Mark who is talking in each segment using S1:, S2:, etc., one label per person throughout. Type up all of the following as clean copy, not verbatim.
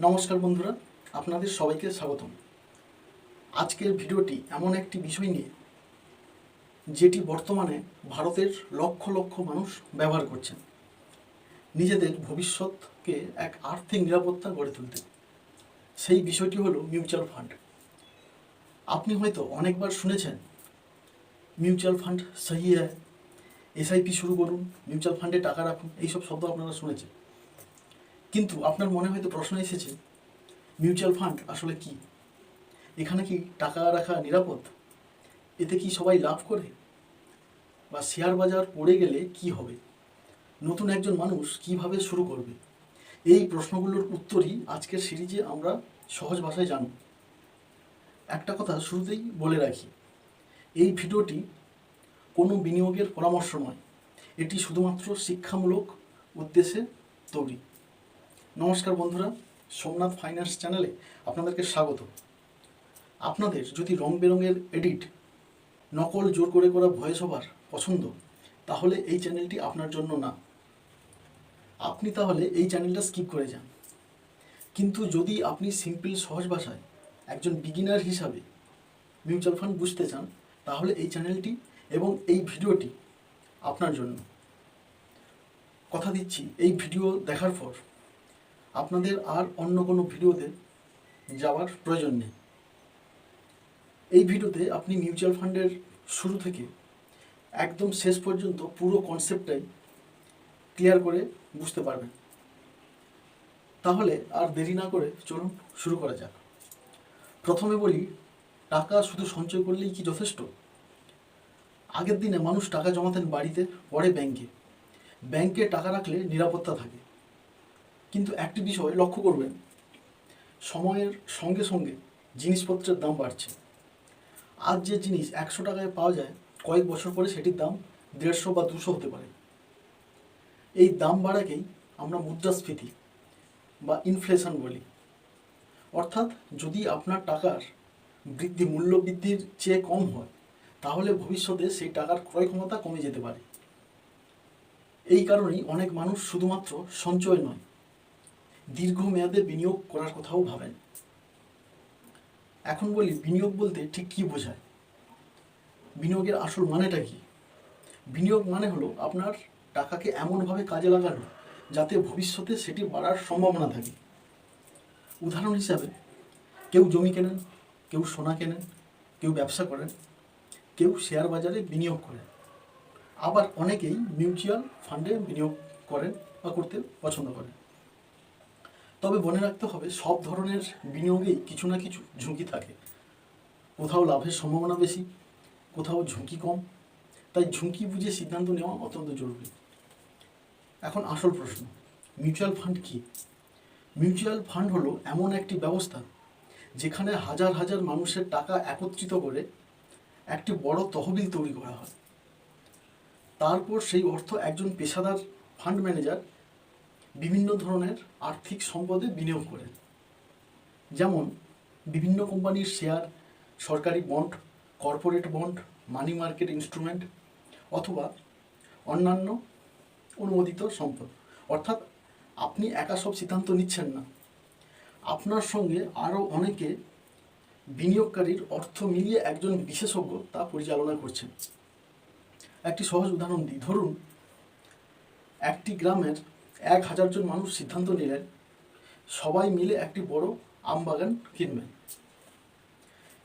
S1: নমস্কার বন্ধুরা, আপনাদের সবাইকে স্বাগতম। আজকের ভিডিওটি এমন একটি বিষয় নিয়ে যেটি বর্তমানে ভারতের লক্ষ লক্ষ মানুষ ব্যবহার করছেন নিজেদের ভবিষ্যৎকে এক আর্থিক নিরাপত্তা গড়ে তুলতে। সেই বিষয়টি হলো মিউচুয়াল ফান্ড। আপনি হয়তো অনেকবার শুনেছেন মিউচুয়াল ফান্ড সহি হ্যায়, এসআইপি শুরু করুন, মিউচুয়াল ফান্ডে টাকা রাখুন, এইসব শব্দ আপনারা শুনেছেন। কিন্তু আপনার মনে হয়তো প্রশ্ন এসেছে, মিউচুয়াল ফান্ড আসলে কি? এখানে কি টাকা রাখা নিরাপদ? এতে কি সবাই লাভ করে? বা শেয়ার বাজার পড়ে গেলে কি হবে? নতুন একজন মানুষ কিভাবে শুরু করবে? এই প্রশ্নগুলোর উত্তরই আজকের সিরিজে আমরা সহজ ভাষায় জানব। একটা কথা শুরুতেই বলে রাখি, এই ভিডিওটি কোনো বিনিয়োগের পরামর্শ নয়, এটি শুধুমাত্র শিক্ষামূলক উদ্দেশ্যে তৈরি। নমস্কার বন্ধুরা, সোমনাথ ফাইন্যান্স চ্যানেলে আপনাদেরকে স্বাগত। আপনাদের যদি রং বেরঙের এডিট, নকল জোর করে করা ভয়েস ওভার পছন্দ, তাহলে এই চ্যানেলটি আপনার জন্য না। আপনি তাহলে এই চ্যানেলটা স্কিপ করে যান। কিন্তু যদি আপনি সিম্পল সহজ ভাষায় একজন বিগিনার হিসাবে মিউচুয়াল ফান্ড বুঝতে চান, তাহলে এই চ্যানেলটি এবং এই ভিডিওটি আপনার জন্য। কথা দিচ্ছি, এই ভিডিও দেখার পর আপনাদের আর অন্য কোনো ভিডিওতে যাওয়ার প্রয়োজন নেই। এই ভিডিওতে আপনি মিউচুয়াল ফান্ডের শুরু থেকে একদম শেষ পর্যন্ত পুরো কনসেপ্টটাই ক্লিয়ার করে বুঝতে পারবেন। তাহলে আর দেরি না করে চলুন শুরু করা যাক। প্রথমে বলি, টাকা শুধু সঞ্চয় করলেই কি যথেষ্ট? আগের দিনে মানুষ টাকা জমাতেন বাড়িতে, পরে ব্যাংকে। ব্যাংকে টাকা রাখলে নিরাপত্তা থাকে। কিন্তু একটি বিষয় লক্ষ্য করবেন, সময়ের সঙ্গে সঙ্গে জিনিসপত্রের দাম বাড়ছে। আজ যে জিনিস 100 টাকায় পাওয়া যায়, কয়েক বছর পরে সেটির দাম 150 বা 200 হতে পারে। এই দাম বাড়াকেই আমরা মুদ্রাস্ফীতি বা ইনফ্লেশন বলি। অর্থাৎ যদি আপনার টাকার মূল্য বৃদ্ধির চেয়ে কম হয়, তাহলে ভবিষ্যতে সেই টাকার ক্রয় ক্ষমতা কমে যেতে পারে। এই কারণেই অনেক মানুষ শুধুমাত্র সঞ্চয় নয়, দীর্ঘমেয়াদে বিনিয়োগ করার কথাও ভাবেন। এখন বলি, বিনিয়োগ বলতে ঠিক কী বোঝায়? বিনিয়োগের আসল মানেটা কি? বিনিয়োগ মানে হলো আপনার টাকাকে এমনভাবে কাজে লাগানো যাতে ভবিষ্যতে সেটি বাড়ার সম্ভাবনা থাকে। উদাহরণ হিসাবে, কেউ জমি কেনেন, কেউ সোনা কেনেন, কেউ ব্যবসা করেন, কেউ শেয়ার বাজারে বিনিয়োগ করেন, আবার অনেকেই মিউচুয়াল ফান্ডে বিনিয়োগ করেন বা করতে পছন্দ করেন। তবে মনে রাখতে হবে, সব ধরনের বিনিয়োগেই কিছু না কিছু ঝুঁকি থাকে। কোথাও লাভের সম্ভাবনা বেশি, কোথাও ঝুঁকি কম। তাই ঝুঁকি বুঝে সিদ্ধান্ত নেওয়া অত্যন্ত জরুরি। এখন আসল প্রশ্ন, মিউচুয়াল ফান্ড কী? মিউচুয়াল ফান্ড হলো এমন একটি ব্যবস্থা যেখানে হাজার হাজার মানুষের টাকা একত্রিত করে একটি বড় তহবিল তৈরি করা হয়। তারপর সেই অর্থ একজন পেশাদার ফান্ড ম্যানেজার বিভিন্ন ধরনের আর্থিক সম্পদে বিনিয়োগ করেন। যেমন বিভিন্ন কোম্পানির শেয়ার, সরকারি bond, corporate bond, money market instrument অথবা অন্যান্য অনুমোদিত সম্পদ। অর্থাৎ আপনি একা সব সিদ্ধান্ত নিচ্ছেন না, আপনার সঙ্গে আরও অনেকে বিনিয়োগকারীর অর্থ মিলিয়ে একজন বিশেষজ্ঞ তা পরিচালনা করছেন। একটি সহজ উদাহরণ দিই, ধরুন একটি গ্রামের 1000 জন মানুষ সিদ্ধান্ত নিলেন সবাই মিলে একটি বড় আম বাগান কিনবেন।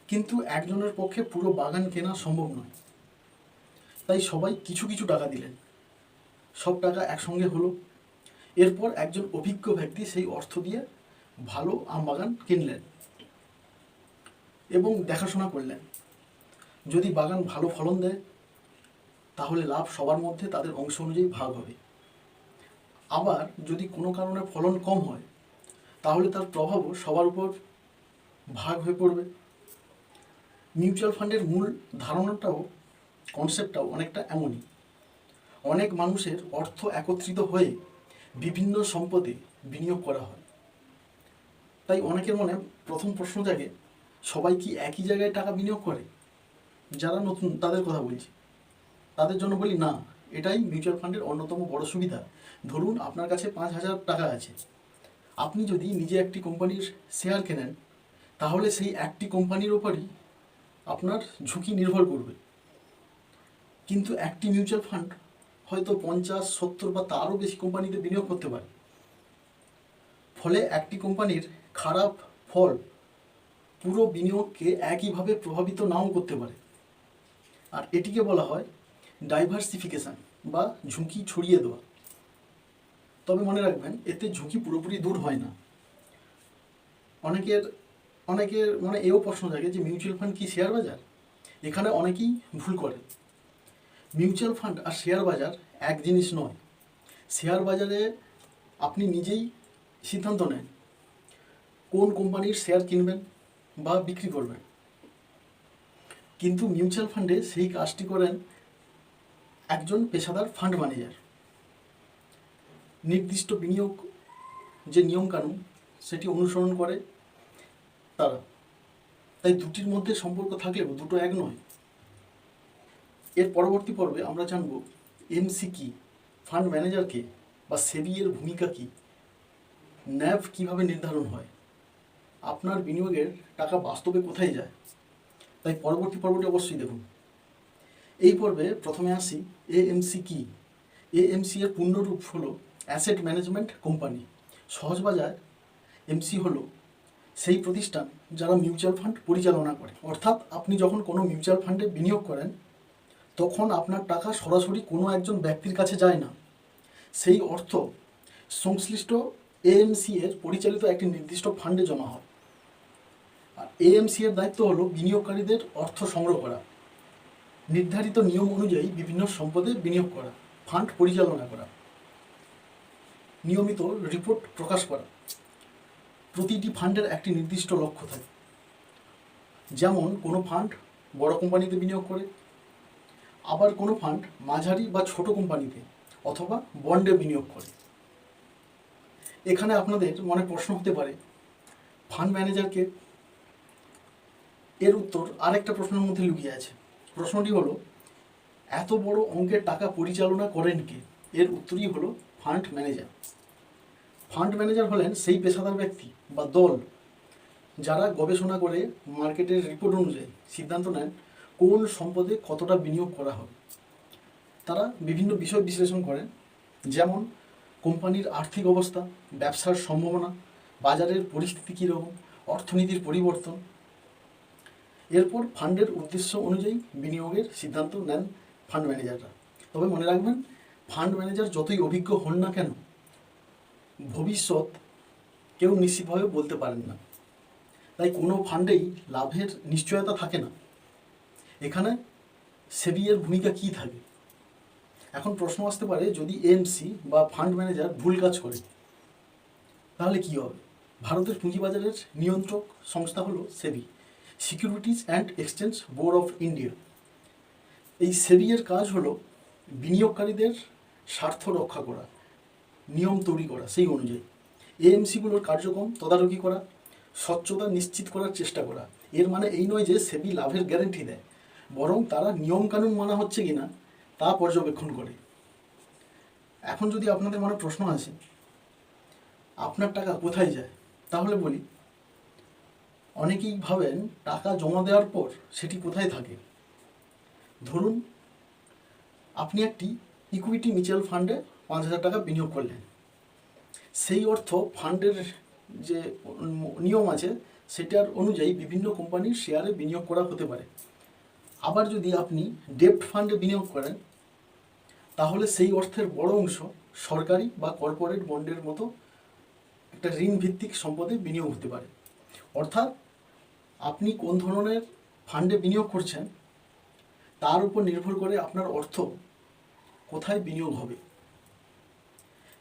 S1: কিন্তু একজনের পক্ষে পুরো বাগান কেনা সম্ভব নয়, তাই সবাই কিছু কিছু টাকা দিলেন। সব টাকা একসঙ্গে হলো। এরপর একজন অভিজ্ঞ ব্যক্তি সেই অর্থ দিয়ে ভালো আম বাগান কিনলেন এবং দেখাশোনা করলেন। যদি বাগান ভালো ফলন দেয়, তাহলে লাভ সবার মধ্যে তাদের অংশ অনুযায়ী ভাগ হবে। আবার যদি কোনো কারণে ফলন কম হয়, তাহলে তার প্রভাবও সবার উপর ভাগ হয়ে পড়বে। মিউচুয়াল ফান্ডের মূল ধারণাটাও, কনসেপ্টটাও অনেকটা এমনই। অনেক মানুষের অর্থ একত্রিত হয়ে বিভিন্ন সম্পদে বিনিয়োগ করা হয়। তাই অনেকের মনে প্রথম প্রশ্ন জাগে, সবাই কি একই জায়গায় টাকা বিনিয়োগ করে? যারা নতুন তাদের কথা বলছি, তাদের জন্য বলি না, এটাই মিউচুয়াল ফান্ডের অন্যতম বড় সুবিধা। ধরুন আপনার কাছে 5000 টাকা আছে, আপনি যদি নিজে একটি কোম্পানির শেয়ার কেনেন তাহলে সেই একটি কোম্পানির ওপরই আপনার ঝুঁকি নির্ভর করবে। কিন্তু একটি মিউচুয়াল ফান্ড হয়তো 50, 70 বা তারও বেশি কোম্পানিতে বিনিয়োগ করতে পারে। ফলে একটি কোম্পানির খারাপ ফল পুরো বিনিয়োগকে একইভাবে প্রভাবিত নাও করতে পারে। আর এটিকে বলা হয় ডাইভার্সিফিকেশান বা ঝুঁকি ছড়িয়ে দেওয়া। তবে মনে রাখবেন, এতে ঝুঁকি পুরোপুরি দূর হয় না। অনেকের মানে এও প্রশ্ন জাগে যে মিউচুয়াল ফান্ড কি শেয়ার বাজার? এখানে অনেকেই ভুল করে। মিউচুয়াল ফান্ড আর শেয়ার বাজার এক জিনিস নয়। শেয়ার বাজারে আপনি নিজেই সিদ্ধান্ত নেন কোন কোম্পানির শেয়ার কিনবেন বা বিক্রি করবেন, কিন্তু মিউচুয়াল ফান্ডে সেই কাজটি করেন একজন পেশাদার ফান্ড ম্যানেজার। নির্দিষ্ট বিনিয়োগ যে নিয়মকানুন সেটি অনুসরণ করে তারা। তাই দুটির মধ্যে সম্পর্ক থাকলেও দুটো এক নয়। এর পরবর্তী পর্বে আমরা জানব এমসি কি, ফান্ড ম্যানেজারকে বা সেবি এর ভূমিকা কী, ন্যাভ কীভাবে নির্ধারণ হয়, আপনার বিনিয়োগের টাকা বাস্তবে কোথায় যায়। তাই পরবর্তী পর্বটি অবশ্যই দেখুন। এই পর্বে প্রথমে আসি এএমসি কি। এএমসি এর পূর্ণরূপ হলো অ্যাসেট ম্যানেজমেন্ট কোম্পানি। সহজ বাজায় এমসি হলো সেই প্রতিষ্ঠান যারা মিউচুয়াল ফান্ড পরিচালনা করে। অর্থাৎ আপনি যখন কোনো মিউচুয়াল ফান্ডে বিনিয়োগ করেন তখন আপনার টাকা সরাসরি কোনো একজন ব্যক্তির কাছে যায় না। সেই অর্থ সংশ্লিষ্ট এএমসি এর পরিচালিত একটি নির্দিষ্ট ফান্ডে জমা হয়। আর এএমসি এর দায়িত্ব হলো বিনিয়োগকারীদের অর্থ সংগ্রহ করা, নির্ধারিত নিয়ম অনুযায়ী বিভিন্ন সম্পদে বিনিয়োগ করা, ফান্ড পরিচালনা করা, নিয়মিত রিপোর্ট প্রকাশ করা। প্রতিটি ফান্ডের একটি নির্দিষ্ট লক্ষ্য থাকে। যেমন কোনো ফান্ড বড় কোম্পানিতে বিনিয়োগ করে, আবার কোনো ফান্ড মাঝারি বা ছোট কোম্পানিতে অথবা বন্ডে বিনিয়োগ করে। এখানে আপনাদের মনে প্রশ্ন হতে পারে, ফান্ড ম্যানেজারকে? এর উত্তর আরেকটা প্রশ্নের মধ্যে লুকিয়ে আছে। প্রশ্নটি হলো, এত বড় অঙ্কের টাকা পরিচালনা করেন কে? এর উত্তরই হলো ফান্ড ম্যানেজার। ফান্ড ম্যানেজার হলেন সেই পেশাদার ব্যক্তি বা দল যারা গবেষণা করে মার্কেটের রিপোর্ট অনুযায়ী সিদ্ধান্ত নেন কোন সম্পদে কতটা বিনিয়োগ করা হবে। তারা বিভিন্ন বিষয় বিশ্লেষণ করেন, যেমন কোম্পানির আর্থিক অবস্থা, ব্যবসার সম্ভাবনা, বাজারের পরিস্থিতি কীরকম, অর্থনীতির পরিবর্তন। এরপর ফান্ডের উদ্দেশ্য অনুযায়ী বিনিয়োগের সিদ্ধান্ত নেন ফান্ড ম্যানেজাররা। তবে মনে রাখবেন, ফান্ড ম্যানেজার যতই অভিজ্ঞ হন না কেন, ভবিষ্যৎ কেউ নিশ্চিতভাবে বলতে পারেন না। তাই কোনো ফান্ডেই লাভের নিশ্চয়তা থাকে না। এখানে সেবি এর ভূমিকা কী থাকে? এখন প্রশ্ন আসতে পারে, যদি এমসি বা ফান্ড ম্যানেজার ভুল কাজ করে তাহলে কী হবে? ভারতের পুঁজিবাজারের নিয়ন্ত্রক সংস্থা হলো SEBI, securities and exchange board of India. এই সেবি এর কাজ হলো বিনিয়োগকারীদের স্বার্থ রক্ষা করা, নিয়ম তৈরি করা সেই অনুযায়ী। এএমসিগুলোর কার্যক্রম তদারকি করা, স্বচ্ছতা নিশ্চিত করার চেষ্টা করা। এর মানে এই নয় যে সেবি লাভের গ্যারেন্টি দেয়, বরং তারা নিয়মকানুন মানা হচ্ছে কিনা তা পর্যবেক্ষণ করে। এখন যদি আপনাদের মনে প্রশ্ন আছে আপনার টাকা কোথায় যায়, তাহলে বলি, অনেকেই ভাবেন টাকা জমা দেওয়ার পর সেটি কোথায় থাকে। ধরুন আপনি একটি ইকুইটি মিউচুয়াল ফান্ডে 5,000 টাকা বিনিয়োগ করলেন। সেই অর্থ ফান্ডের যে নিয়ম আছে সেটার অনুযায়ী বিভিন্ন কোম্পানির শেয়ারে বিনিয়োগ করা হতে পারে। আবার যদি আপনি ডেপ্ট ফান্ডে বিনিয়োগ করেন তাহলে সেই অর্থের বড় অংশ সরকারি বা কর্পোরেট বন্ডের মতো একটা ঋণ ভিত্তিক সম্পদে বিনিয়োগ হতে পারে। অর্থাৎ আপনি কোন ধরনের ফান্ডে বিনিয়োগ করছেন তার উপর নির্ভর করে আপনার অর্থ কোথায় বিনিয়োগ হবে।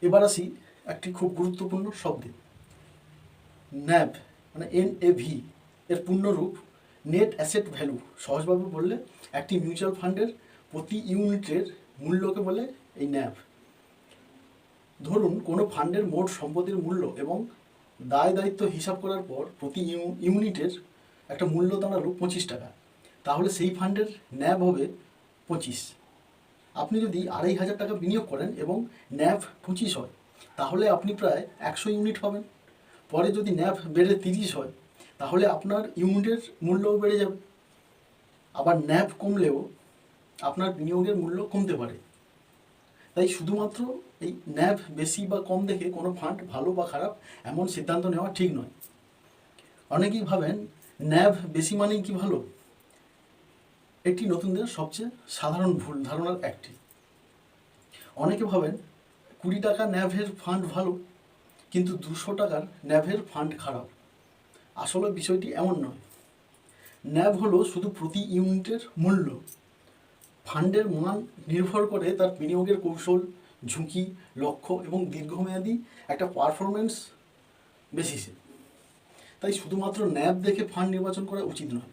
S1: এবার আসি একটি খুব গুরুত্বপূর্ণ শব্দে, ন্যাভ মানে NAV এর পূর্ণরূপ নেট অ্যাসেট ভ্যালু। সহজভাবে বললে একটি মিউচুয়াল ফান্ডের প্রতি ইউনিটের মূল্যকে বলে এই ন্যাভ। ধরুন কোনো ফান্ডের মোট সম্পদের মূল্য এবং দায় দায়িত্ব হিসাব করার পর প্রতি ইউনিটের একটা মূল্য দাঁড়ালো 25 টাকা, তাহলে সেই ফান্ডের ন্যাভ হবে 25। আপনি যদি 2,500 টাকা বিনিয়োগ করেন এবং ন্যাভ 25 হয় তাহলে আপনি প্রায় 100 ইউনিট পাবেন। পরে যদি ন্যাভ বেড়ে 30 হয় তাহলে আপনার ইউনিটের মূল্যও বেড়ে যাবে। আবার ন্যাভ কমলেও আপনার বিনিয়োগের মূল্য কমতে পারে। তাই শুধুমাত্র এই ন্যাভ বেশি বা কম দেখে কোনো ফান্ড ভালো বা খারাপ এমন সিদ্ধান্ত নেওয়া ঠিক নয়। অনেকেই ভাবেন ন্যাভ বেশি মানেই কি ভালো। এটি নতুনদের সবচেয়ে সাধারণ ভুল ধারণার একটি। অনেকে ভাবেন 20 টাকা ন্যাভের ফান্ড ভালো, কিন্তু 200 টাকার ন্যাভের ফান্ড খারাপ। আসলে বিষয়টি এমন নয়। ন্যাভ হলো শুধু প্রতি ইউনিটের মূল্য। ফান্ডের মান নির্ভর করে তার বিনিয়োগের কৌশল, ঝুঁকি, লক্ষ্য এবং দীর্ঘমেয়াদী একটা পারফরমেন্স বেসিসে। তাই শুধুমাত্র ন্যাভ দেখে ফান্ড নির্বাচন করা উচিত নয়।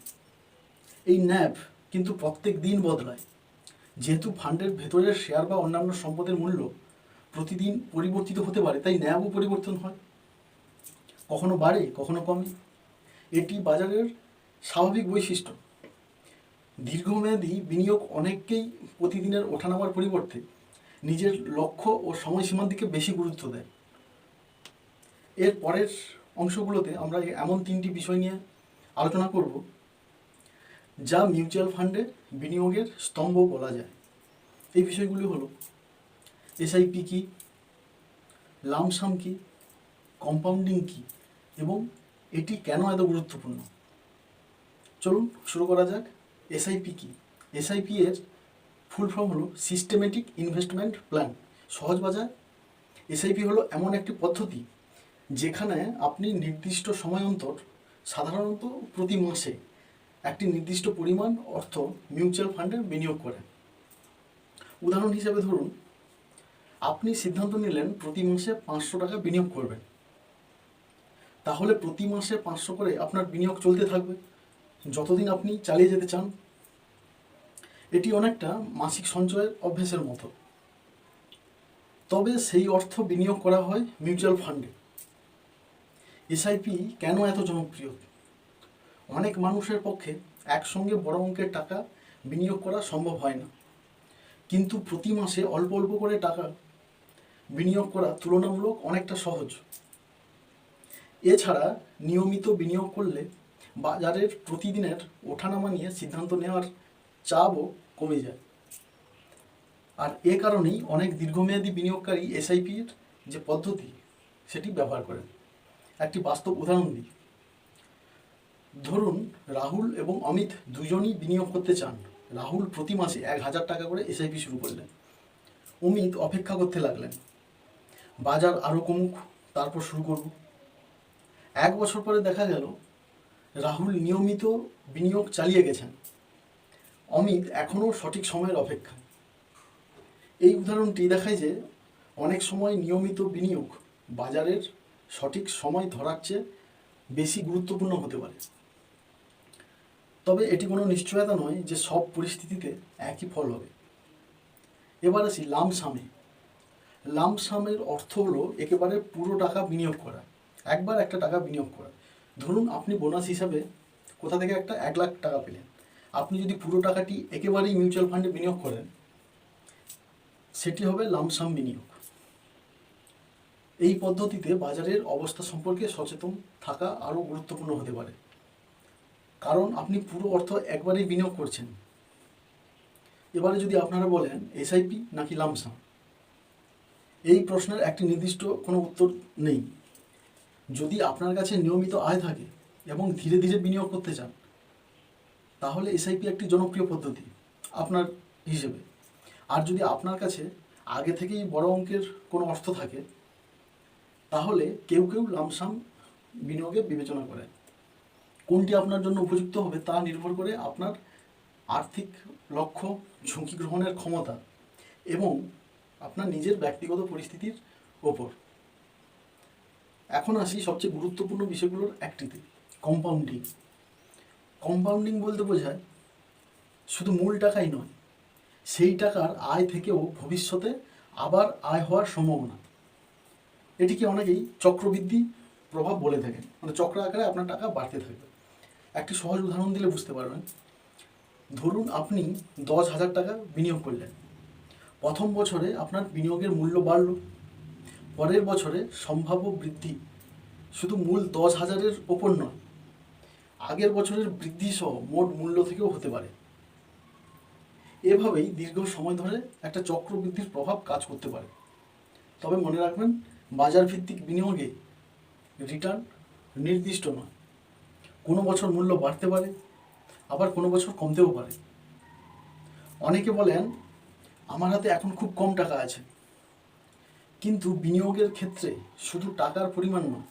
S1: এই ন্যাভ কিন্তু প্রত্যেক দিন বদলায়। যেহেতু ফান্ডের ভেতরের শেয়ার বা অন্যান্য সম্পদের মূল্য প্রতিদিন পরিবর্তিত হতে পারে, তাই ন্যাভও পরিবর্তন হয়, কখনো বাড়ে কখনো কমে। এটি বাজারের স্বাভাবিক বৈশিষ্ট্য। দীর্ঘমেয়াদী বিনিয়োগ অনেককেই প্রতিদিনের ওঠানামার পরিবর্তে নিজের লক্ষ্য ও সময়সীমার দিকে বেশি গুরুত্ব দেয়। এর পরের অংশগুলোতে আমরা এমন 3টি বিষয় নিয়ে আলোচনা করব যা মিউচুয়াল ফান্ডে বিনিয়োগের স্তম্ভ বলা যায়। এই বিষয়গুলি হলো এসআইপি কি, লামসাম কি, কম্পাউন্ডিং কি এবং এটি কেন এত গুরুত্বপূর্ণ। চলুন শুরু করা যাক। এসআইপি কি? এসআইপি এর ফুল ফর্ম হলো সিস্টেমেটিক ইনভেস্টমেন্ট প্ল্যান। সহজ বাজার, এসআইপি হলো এমন একটি পদ্ধতি যেখানে আপনি নির্দিষ্ট সময় অন্তর, সাধারণত প্রতি মাসে, একটি নির্দিষ্ট পরিমাণ অর্থ মিউচুয়াল ফান্ডে বিনিয়োগ করেন। উদাহরণ হিসেবে ধরুন, আপনি সিদ্ধান্ত নিলেন প্রতি মাসে 500 টাকা বিনিয়োগ করবেন। তাহলে প্রতি মাসে 500 করে আপনার বিনিয়োগ চলতে থাকবে যতদিন আপনি চালিয়ে যেতে চান। এটি অনেকটা মাসিক সঞ্চয়ের অভ্যেসের মতো। তবে সেই অর্থ বিনিয়োগ করা হয় মিউচুয়াল ফান্ডে। এসআইপি কেন এত জনপ্রিয়? অনেক মানুষের পক্ষে একসঙ্গে বড় অঙ্কের টাকা বিনিয়োগ করা সম্ভব হয় না, কিন্তু প্রতি মাসে অল্প অল্প করে টাকা বিনিয়োগ করা তুলনামূলক অনেকটা সহজ। এছাড়া নিয়মিত বিনিয়োগ করলে বাজারের প্রতিদিনের ওঠানামা নিয়ে সিদ্ধান্ত নেওয়ার চাপও কমে যায়। আর এ কারণেই অনেক দীর্ঘমেয়াদী বিনিয়োগকারী এসআইপির যে পদ্ধতি সেটি ব্যবহার করেন। একটি বাস্তব উদাহরণ দিই। ধরুন রাহুল এবং অমিত দুজনই বিনিয়োগ করতে চান। রাহুল প্রতি মাসে 1000 টাকা করে এসআইপি শুরু করলেন। অমিত অপেক্ষা করতে লাগলেন, বাজার আরও কমুক তারপর শুরু করব। 1 বছর পরে দেখা গেল রাহুল নিয়মিত বিনিয়োগ চালিয়ে গেছেন, অমিত এখনও সঠিক সময়ের অপেক্ষা। এই উদাহরণটি দেখায় যে অনেক সময় নিয়মিত বিনিয়োগ বাজারের সঠিক সময় ধরার চেয়ে বেশি গুরুত্বপূর্ণ হতে পারে। তবে এটি কোনো নিশ্চয়তা নয় যে সব পরিস্থিতিতে একই ফল হবে। এবার আসি লামসামে। লামসামের অর্থ হলো একেবারে পুরো টাকা বিনিয়োগ করা, একবার একটা টাকা বিনিয়োগ করা। ধরুন আপনি বোনাস হিসাবে কোথা থেকে একটা 1 লাখ টাকা পেলেন। আপনি যদি পুরো টাকাটি একেবারেই মিউচুয়াল ফান্ডে বিনিয়োগ করেন, সেটি হবে লামসাম বিনিয়োগ। এই পদ্ধতিতে বাজারের অবস্থা সম্পর্কে সচেতন থাকা আরও গুরুত্বপূর্ণ হতে পারে, কারণ আপনি পুরো অর্থ একবারেই বিনিয়োগ করছেন। এবারে যদি আপনারা বলেন এসআইপি নাকি লামসাম, এই প্রশ্নের একটি নির্দিষ্ট কোনো উত্তর নেই। যদি আপনার কাছে নিয়মিত আয় থাকে এবং ধীরে ধীরে বিনিয়োগ করতে চান, তাহলে এসআইপি একটি জনপ্রিয় পদ্ধতি আপনার হিসেবে। আর যদি আপনার কাছে আগে থেকেই বড় অঙ্কের কোনো অর্থ থাকে, তাহলে কেউ কেউ লামসাম বিনিয়োগে বিবেচনা করেন। কোনটি আপনার জন্য উপযুক্ত হবে তা নির্ভর করে আপনার আর্থিক লক্ষ্য, ঝুঁকি গ্রহণের ক্ষমতা এবং আপনার নিজের ব্যক্তিগত পরিস্থিতির ওপর। এখন আসি সবচেয়ে গুরুত্বপূর্ণ বিষয়গুলোর একটিতে, কম্পাউন্ডিং। কম্পাউন্ডিং বলতে বোঝায় শুধু মূল টাকাই নয়, সেই টাকার আয় থেকেও ভবিষ্যতে আবার আয় হওয়ার সম্ভাবনা। এটিকে অনেকেই চক্রবৃদ্ধি প্রভাব বলে থাকেন, মানে চক্র আকারে আপনার টাকা বাড়তে থাকবে। একটি সহজ উদাহরণ দিলে বুঝতে পারবেন। ধরুন আপনি 10,000 টাকা বিনিয়োগ করলেন। প্রথম বছরে আপনার বিনিয়োগের মূল্য বাড়ল, পরের বছরে সম্ভাব্য বৃদ্ধি শুধু মূল 10,000-এর ওপর নয়, আগের বছরের বৃদ্ধি সহ মোট মূল্য থেকেও হতে পারে। এভাবেই দীর্ঘ সময় ধরে একটা চক্রবৃদ্ধির প্রভাব কাজ করতে পারে। তবে মনে রাখবেন, বাজার ভিত্তিক বিনিয়োগে রিটার্ন নির্দিষ্ট নয়। কোনো বছর মূল্য বাড়তে পারে, আবার কোনো বছর কমতেও পারে। অনেকে বলেন, আমার হাতে এখন খুব কম টাকা আছে। কিন্তু বিনিয়োগের ক্ষেত্রে শুধু টাকার পরিমাণ নয়,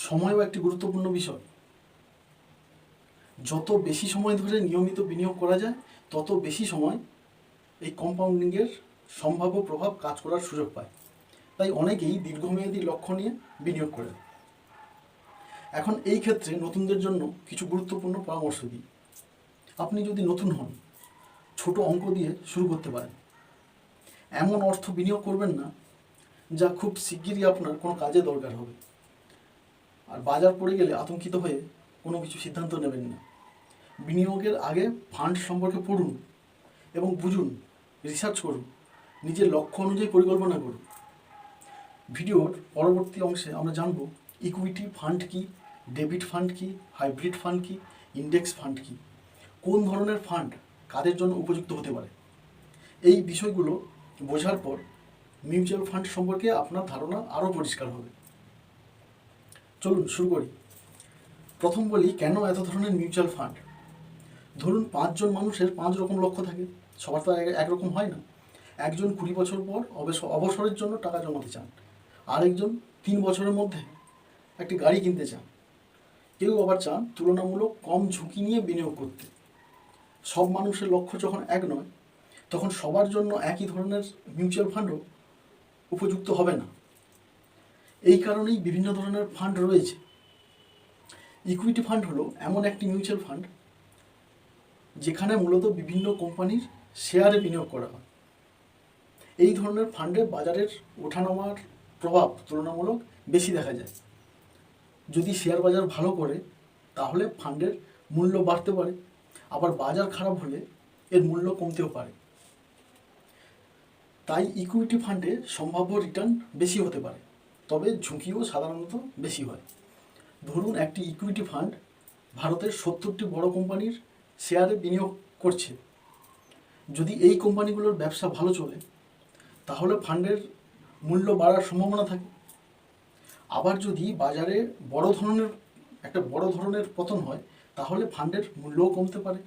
S1: সময়ও একটি গুরুত্বপূর্ণ বিষয়। যত বেশি সময় ধরে নিয়মিত বিনিয়োগ করা যায়, তত বেশি সময় এই কম্পাউন্ডিংয়ের সম্ভাব্য প্রভাব কাজ করার সুযোগ পায়। তাই অনেকেই দীর্ঘমেয়াদী লক্ষ্য নিয়ে বিনিয়োগ করে। এখন এই ক্ষেত্রে নতুনদের জন্য কিছু গুরুত্বপূর্ণ পরামর্শ দিই। আপনি যদি নতুন হন, ছোট অঙ্ক দিয়ে শুরু করতে পারেন। এমন অর্থ বিনিয়োগ করবেন না যা খুব শিগগিরই আপনার কোনো কাজে দরকার হবে। আর বাজার পড়ে গেলে আতঙ্কিত হয়ে কোনো কিছু সিদ্ধান্ত নেবেন না। বিনিয়োগের আগে ফান্ড সম্পর্কে পড়ুন এবং বুঝুন, রিসার্চ করুন, নিজের লক্ষ্য অনুযায়ী পরিকল্পনা করুন। ভিডিওর পরবর্তী অংশে আমরা জানব ইকুইটি ফান্ড কী, ডেবিট ফান্ড কী, হাইব্রিড ফান্ড কী, ইন্ডেক্স ফান্ড কী, কোন ধরনের ফান্ড কাদের জন্য উপযুক্ত হতে পারে। এই বিষয়গুলো বোঝার পর মিউচুয়াল ফান্ড সম্পর্কে আপনার ধারণা আরও পরিষ্কার হবে। চলুন শুরু করি। প্রথম বলি, কেন এত ধরনের মিউচুয়াল ফান্ড? ধরুন 5 জন মানুষের 5 রকম লক্ষ্য থাকে, সবার তো একরকম হয় না। একজন 20 বছর পর অবসরের জন্য টাকা জমাতে চান, আরেকজন 3 বছরের মধ্যে একটি গাড়ি কিনতে চান, কেউ আবার চান তুলনামূলক কম ঝুঁকি নিয়ে বিনিয়োগ করতে। সব মানুষের লক্ষ্য যখন এক নয়, তখন সবার জন্য একই ধরনের মিউচুয়াল ফান্ডও উপযুক্ত হবে না। এই কারণেই বিভিন্ন ধরনের ফান্ড রয়েছে। ইকুইটি ফান্ড হলো এমন একটি মিউচুয়াল ফান্ড যেখানে মূলত বিভিন্ন কোম্পানির শেয়ারে বিনিয়োগ করা হয়। এই ধরনের ফান্ডে বাজারের ওঠানামার প্রভাব তুলনামূলক বেশি দেখা যায়। যদি শেয়ার বাজার ভালো করে, তাহলে ফান্ডের মূল্য বাড়তে পারে, আবার বাজার খারাপ হলে এর মূল্য কমতেও পারে। তাই ইকুইটি ফান্ডে সম্ভাব্য রিটার্ন বেশি হতে পারে, তবে ঝুঁকিও সাধারণত বেশি হয়। ধরুন একটি ইকুইটি ফান্ড ভারতের 70টি বড় কোম্পানির শেয়ারে বিনিয়োগ করছে। যদি এই কোম্পানিগুলোর ব্যবসা ভালো চলে, তাহলে ফান্ডের মূল্য বাড়ার সম্ভাবনা থাকে। আবার যদি বাজারে বড় ধরনের পতন হয়, তাহলে ফান্ডের মূল্যও কমতে পারে।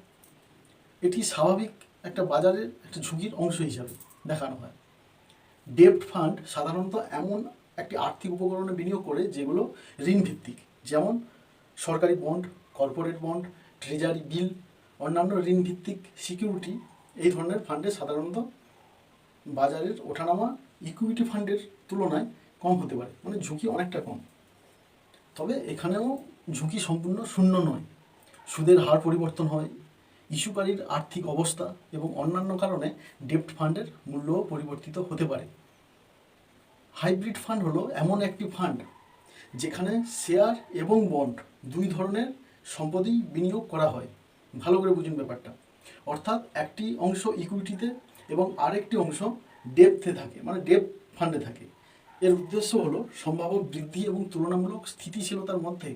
S1: এটি স্বাভাবিক একটা বাজারের একটা ঝুঁকির অংশ হিসাবে দেখানো হয়। ডেব্ট ফান্ড সাধারণত এমন একটি আর্থিক উপকরণে বিনিয়োগ করে যেগুলো ঋণভিত্তিক, যেমন সরকারি bond, corporate bond, treasury bill, অন্যান্য ঋণভিত্তিক সিকিউরিটি। এই ধরনের ফান্ডে সাধারণত বাজারের ওঠানামা ইকুইটি ফান্ডের তুলনায় কম হতে পারে, মানে ঝুঁকি অনেকটা কম। তবে এখানেও ঝুঁকি সম্পূর্ণ শূন্য নয়। সুদের হার পরিবর্তন হয়, ইস্যুকারীর আর্থিক অবস্থা এবং অন্যান্য কারণে ডেব্ট ফান্ডের মূল্যও পরিবর্তিত হতে পারে। হাইব্রিড ফান্ড হলো এমন একটি ফান্ড যেখানে শেয়ার এবং বন্ড দুই ধরনের সম্পদেই বিনিয়োগ করা হয়। ভালো করে বুঝুন ব্যাপারটা। অর্থাৎ একটি অংশ ইকুইটিতে এবং আরেকটি অংশ ডেপ্থে থাকে, মানে ডেপ্থ ফান্ডে থাকে। এর উদ্দেশ্য হলো সম্ভাব্য বৃদ্ধি এবং তুলনামূলক স্থিতিশীলতার মধ্যে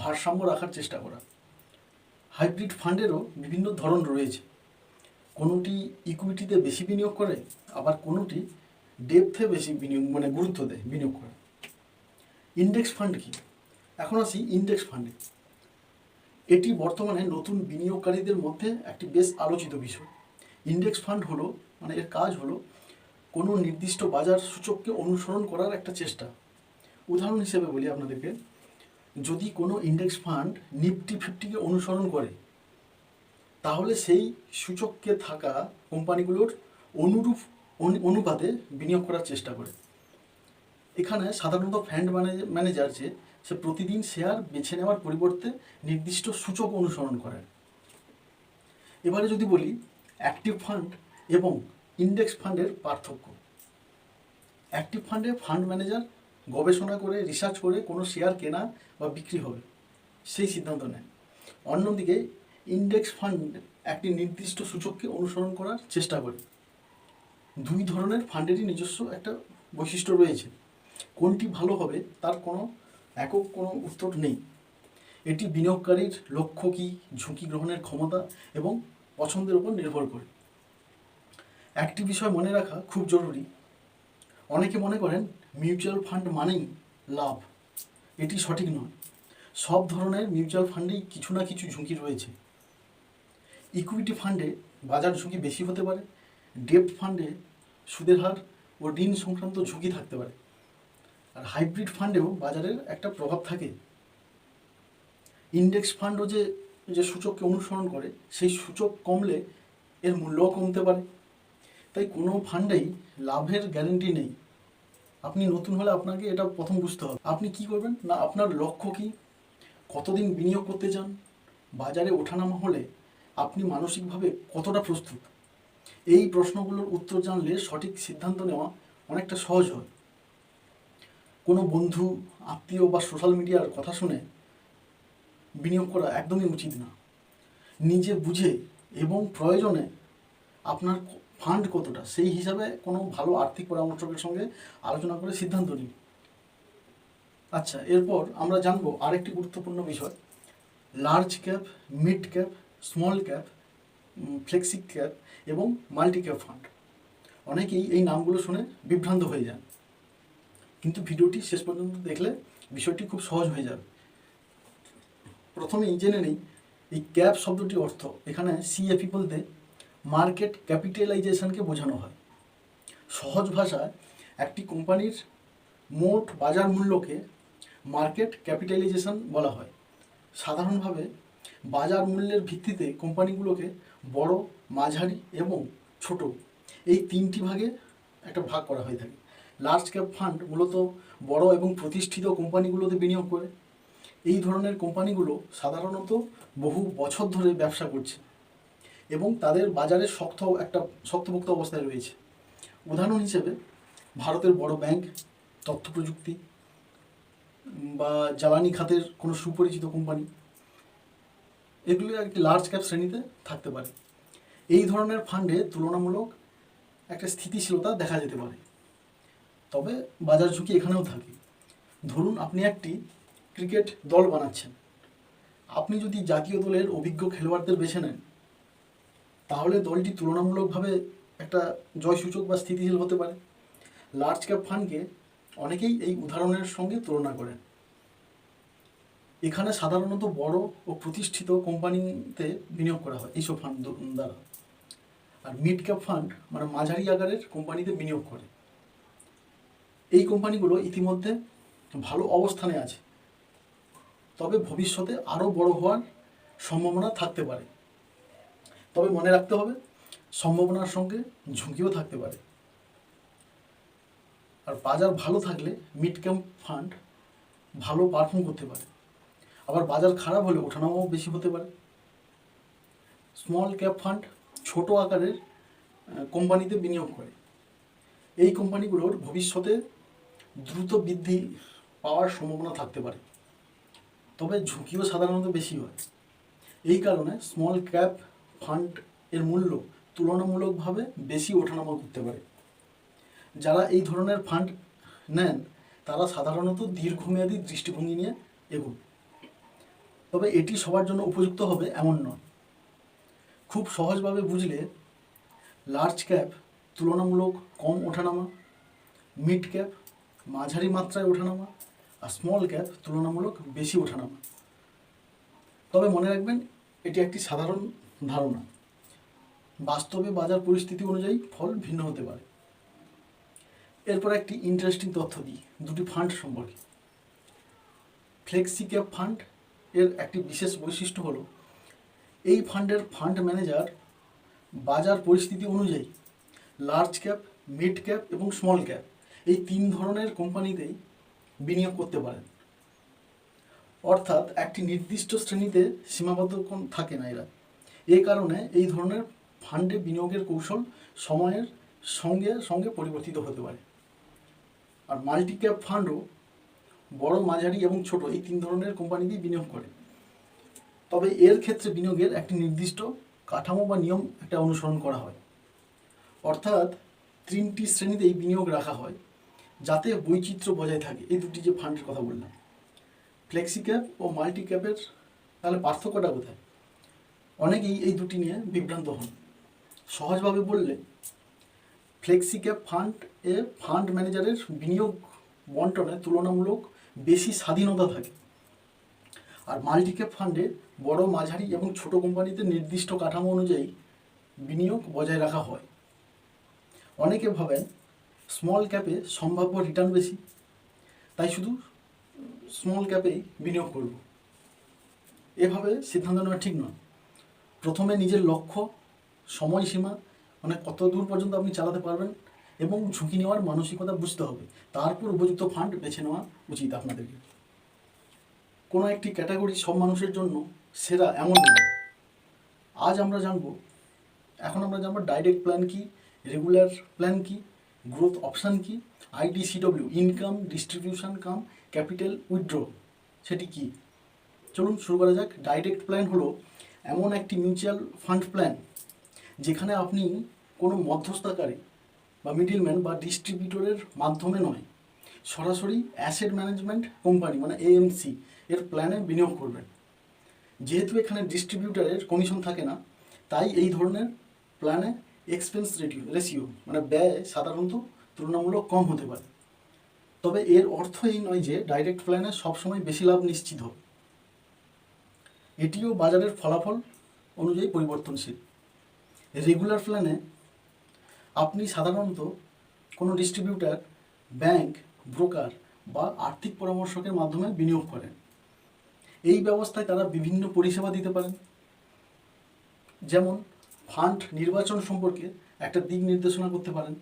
S1: ভারসাম্য রাখার চেষ্টা করা। হাইব্রিড ফান্ডেরও বিভিন্ন ধরন রয়েছে। কোনোটি ইকুইটিতে বেশি বিনিয়োগ করে, আবার কোনোটি ডেপথে বেশি গুরুত্ব দেয় বিনিয়োগ করে। ইন্ডেক্স ফান্ড কি? এখন আসি ইন্ডেক্স ফান্ডে। এটি বর্তমানে নতুন বিনিয়োগকারীদের মধ্যে একটি বেশ আলোচিত বিষয়। ইন্ডেক্স ফান্ড হলো, এর কাজ হলো কোনো নির্দিষ্ট বাজার সূচককে অনুসরণ করার একটা চেষ্টা। উদাহরণ হিসেবে বলি আপনাদেরকে, যদি কোনো ইন্ডেক্স ফান্ড নিফটি 50-কে অনুসরণ করে, তাহলে সেই সূচককে থাকা কোম্পানিগুলোর অনুপাতে বিনিয়োগ করার চেষ্টা করে। এখানে সাধারণত ফান্ড ম্যানেজার সে প্রতিদিন শেয়ার বেছে নেওয়ার পরিবর্তে নির্দিষ্ট সূচক অনুসরণ করেন। এবারে যদি বলি অ্যাক্টিভ ফান্ড এবং ইন্ডেক্স ফান্ডের পার্থক্য। অ্যাক্টিভ ফান্ডে ফান্ড ম্যানেজার গবেষণা করে, রিসার্চ করে কোনো শেয়ার কেনা বা বিক্রি হবে সেই সিদ্ধান্ত নেন। অন্যদিকে ইন্ডেক্স ফান্ড একটি নির্দিষ্ট সূচককে অনুসরণ করার চেষ্টা করে। দুই ধরনের ফান্ডেরই নিজস্ব একটা বৈশিষ্ট্য রয়েছে। কোনটি ভালো হবে তার কোনো একক কোনো উত্তর নেই। এটি বিনিয়োগকারীর লক্ষ্য কী, ঝুঁকি গ্রহণের ক্ষমতা এবং পছন্দের উপর নির্ভর করে। একটি বিষয় মনে রাখা খুব জরুরি, অনেকে মনে করেন মিউচুয়াল ফান্ড মানেই লাভ। এটি সঠিক নয়। সব ধরনের মিউচুয়াল ফান্ডেই কিছু না কিছু ঝুঁকি রয়েছে। ইকুইটি ফান্ডে বাজার ঝুঁকি বেশি হতে পারে, ডেপ্ট ফান্ডে সুদের হার ও ঋণ সংক্রান্ত ঝুঁকি থাকতে পারে, আর হাইব্রিড ফান্ডেও বাজারের একটা প্রভাব থাকে। ইন্ডেক্স ফান্ডও যে যে সূচককে অনুসরণ করে, সেই সূচক কমলে এর মূল্যও কমতে পারে। তাই কোনো ফান্ডেই লাভের গ্যারেন্টি নেই। আপনি নতুন হলে আপনাকে এটা প্রথম বুঝতে হবে। আপনি কি করবেন না, আপনার লক্ষ্য কী, কতদিন বিনিয়োগ করতে চান, বাজারে ওঠানামা হলে আপনি মানসিকভাবে কতটা প্রস্তুত। এই প্রশ্নগুলোর উত্তর জানলে সঠিক সিদ্ধান্ত নেওয়া অনেকটা সহজ হয়। কোনো বন্ধু, আত্মীয় বা সোশ্যাল মিডিয়ার কথা শুনে বিনিয়োগ করা একদমই উচিত না। নিজে বুঝে এবং প্রয়োজনে আপনার ফান্ড কতটা, সেই হিসাবে কোনো ভালো আর্থিক পরামর্শকের সঙ্গে আলোচনা করে সিদ্ধান্ত নিন। আচ্ছা, এরপর আমরা জানবো আরেকটি গুরুত্বপূর্ণ বিষয়, large cap, mid cap, small cap, flexi cap এবং মাল্টি ক্যাপ ফান্ড। অনেকেই এই নামগুলো শুনে বিভ্রান্ত হয়ে যান, কিন্তু ভিডিওটি শেষ পর্যন্ত দেখলে বিষয়টি খুব সহজ হয়ে যাবে। প্রথমেই জেনে নেই এই ক্যাপ শব্দটির অর্থ। এখানে সিএপি বলতে মার্কেট ক্যাপিটালাইজেশনকে বোঝানো হয়। সহজ ভাষায় একটি কোম্পানির মোট বাজার মূল্যকে মার্কেট ক্যাপিটালাইজেশন বলা হয়। সাধারণভাবে বাজার মূল্যের ভিত্তিতে কোম্পানিগুলোকে বড়, মাঝারি এবং ছোট এই তিনটি ভাগে একটা ভাগ করা হয়ে থাকে। লার্জ ক্যাপ ফান্ড মূলত বড় এবং প্রতিষ্ঠিত কোম্পানিগুলোতে বিনিয়োগ করে। এই ধরনের কোম্পানিগুলো সাধারণত বহু বছর ধরে ব্যবসা করছে এবং তাদের বাজারে শক্তপোক্ত অবস্থায় রয়েছে। উদাহরণ হিসেবে ভারতের বড় ব্যাংক, তথ্য প্রযুক্তি বা জ্বালানি খাতের কোনো সুপরিচিত কোম্পানি, এগুলি একটি লার্জ ক্যাপ শ্রেণীতে থাকতে পারে। এই ধরনের ফান্ডে তুলনামূলক একটা স্থিতিশীলতা দেখা যেতে পারে, তবে বাজার ঝুঁকি এখানেও থাকে। ধরুন আপনি একটি ক্রিকেট দল বানাচ্ছেন। আপনি যদি জাতীয় দলের অভিজ্ঞ খেলোয়াড়দের বেছে নেন, তাহলে দলটি তুলনামূলকভাবে একটা জয়সূচক বা স্থিতিশীল হতে পারে। লার্জ ক্যাপ ফান্ডকে অনেকেই এই উদাহরণের সঙ্গে তুলনা করেন। এখানে সাধারণত বড় ও প্রতিষ্ঠিত কোম্পানিতে বিনিয়োগ করা হয় এইসব ফান্ড দ্বারা। আর মিড ক্যাপ ফান্ড মানে মাঝারি আকারের কোম্পানিতে বিনিয়োগ করে। এই কোম্পানিগুলো ইতিমধ্যে ভালো অবস্থানে আছে, তবে ভবিষ্যতে আরও বড় হওয়ার সম্ভাবনা থাকতে পারে। তবে মনে রাখতে হবে, সম্ভাবনার সঙ্গে ঝুঁকিও থাকতে পারে। আর বাজার ভালো থাকলে মিড ক্যাপ ফান্ড ভালো পারফর্ম করতে পারে, আবার বাজার খারাপ হলে ওঠানামাও বেশি হতে পারে। স্মল ক্যাপ ফান্ড ছোট আকারের কোম্পানিতে বিনিয়োগ করে। এই কোম্পানিগুলোর ভবিষ্যতে দ্রুত বৃদ্ধি পাওয়ার সম্ভাবনা থাকতে পারে, তবে ঝুঁকিও সাধারণত বেশি হয়। এই কারণে স্মল ক্যাপ ফান্ড এর মূল্য তুলনামূলকভাবে বেশি ওঠানামা করতে পারে। যারা এই ধরনের ফান্ড নেন তারা সাধারণত দীর্ঘমেয়াদী দৃষ্টিভঙ্গি নিয়ে এগোন, তবে এটি সবার জন্য উপযুক্ত হবে এমন নয়। খুব সহজভাবে বুঝলে, লার্জ ক্যাপ তুলনামূলক কম ওঠানামা, মিড ক্যাপ মাঝারি মাত্রায় ওঠানামা, আর স্মল ক্যাপ তুলনামূলক বেশি ওঠানামা। তবে মনে রাখবেন, এটি একটি সাধারণ ধারণা। বাস্তবে বাজার পরিস্থিতি অনুযায়ী ফল ভিন্ন হতে পারে। এরপর একটি ইন্টারেস্টিং তথ্য দিই দুটি ফান্ড সম্পর্কে। ফ্লেক্সি ক্যাপ ফান্ড এর একটি বিশেষ বৈশিষ্ট্য হলো, এই ফান্ডের ফান্ড ম্যানেজার বাজার পরিস্থিতি অনুযায়ী লার্জ ক্যাপ, মিড ক্যাপ এবং স্মল ক্যাপ এই তিন ধরনের কোম্পানিতেই বিনিয়োগ করতে পারেন। অর্থাৎ একটি নির্দিষ্ট শ্রেণীতে সীমাবদ্ধ থাকে না এরা। এই কারণে এই ধরনের ফান্ডে বিনিয়োগের কৌশল সময়ের সঙ্গে সঙ্গে পরিবর্তিত হতে পারে। আর মাল্টি ক্যাপ ফান্ডও বড়, মাঝারি এবং ছোট এই তিন ধরনের কোম্পানিতেই বিনিয়োগ করে। তবে এর ক্ষেত্রে বিনিয়োগের একটি নির্দিষ্ট কাঠামো বা নিয়ম একটা অনুসরণ করা হয়। অর্থাৎ তিনটি শ্রেণীতেই বিনিয়োগ রাখা হয়, যাতে বৈচিত্র্য বজায় থাকে। এই দুটি যে ফান্ডের কথা বললাম, ফ্লেক্সি ক্যাপ ও মাল্টি ক্যাপের তাহলে পার্থক্যটা কোথায়? অনেকেই এই দুটি নিয়ে বিভ্রান্ত হন। সহজভাবে বললে ফ্লেক্সি ক্যাপ ফান্ড ম্যানেজারের বিনিয়োগ বন্টনে তুলনামূলক বেশি স্বাধীনতা থাকে, আর মাল্টি ক্যাপ ফান্ডে বড়, মাঝারি এবং ছোট কোম্পানিতে নির্দিষ্ট কাঠামো অনুযায়ী বিনিয়োগ বজায় রাখা হয়। অনেকে ভাবেন স্মল ক্যাপে সম্ভাব্য রিটার্ন বেশি, তাই শুধু স্মল ক্যাপেই বিনিয়োগ করব। এভাবে সিদ্ধান্ত নেওয়া ঠিক নয়। প্রথমে নিজের লক্ষ্য, সময়সীমা, মানে কত দূর পর্যন্ত আপনি চালাতে পারবেন এবং ঝুঁকি নেওয়ার মানসিকতা বুঝতে হবে, তারপর উপযুক্ত ফান্ড বেছে নেওয়া উচিত আপনাদেরকে। কোনো একটি ক্যাটাগরি সব মানুষের জন্য সেরা এমন নয়। এখন আমরা জানবো ডাইরেক্ট প্ল্যান কি, রেগুলার প্ল্যান কি, গ্রোথ অপশান কি, IDCW ইনকাম ডিস্ট্রিবিউশন কাম ক্যাপিটাল উইথড্র সেটি কি। চলুন শুরু করা যাক। ডাইরেক্ট প্ল্যান হলো এমন একটি মিউচুয়াল ফান্ড প্ল্যান যেখানে আপনি কোনো মধ্যস্থতাকারী বা মিডলম্যান বা ডিস্ট্রিবিউটরের মাধ্যমে নয়, সরাসরি অ্যাসেট ম্যানেজমেন্ট কোম্পানি মানে AMC এর প্ল্যানে বিনিয়োগ করবেন। যেহেতু এখানে ডিস্ট্রিবিউটরের কমিশন থাকে না, তাই এই ধরনের প্ল্যানে এক্সপেন্স রেশিও মানে ব্যয় সাধারণত তুলনামূলক কম হতে পারে। তবে এর অর্থ এই নয় যে ডাইরেক্ট প্ল্যানে সবসময় বেশি লাভ নিশ্চিত হবে। এটিও বাজারের ফলাফল অনুযায়ী পরিবর্তনশীল। রেগুলার প্ল্যানে আপনি সাধারণত কোনো ডিস্ট্রিবিউটর, ব্যাংক, ব্রোকার বা আর্থিক পরামর্শকের মাধ্যমে বিনিয়োগ করেন। এই ব্যবস্থায় তারা বিভিন্ন পরিষেবা দিতে পারেন, যেমন ফান্ড নির্বাচন সম্পর্কে একটা দিক নির্দেশনা করতে পারেন,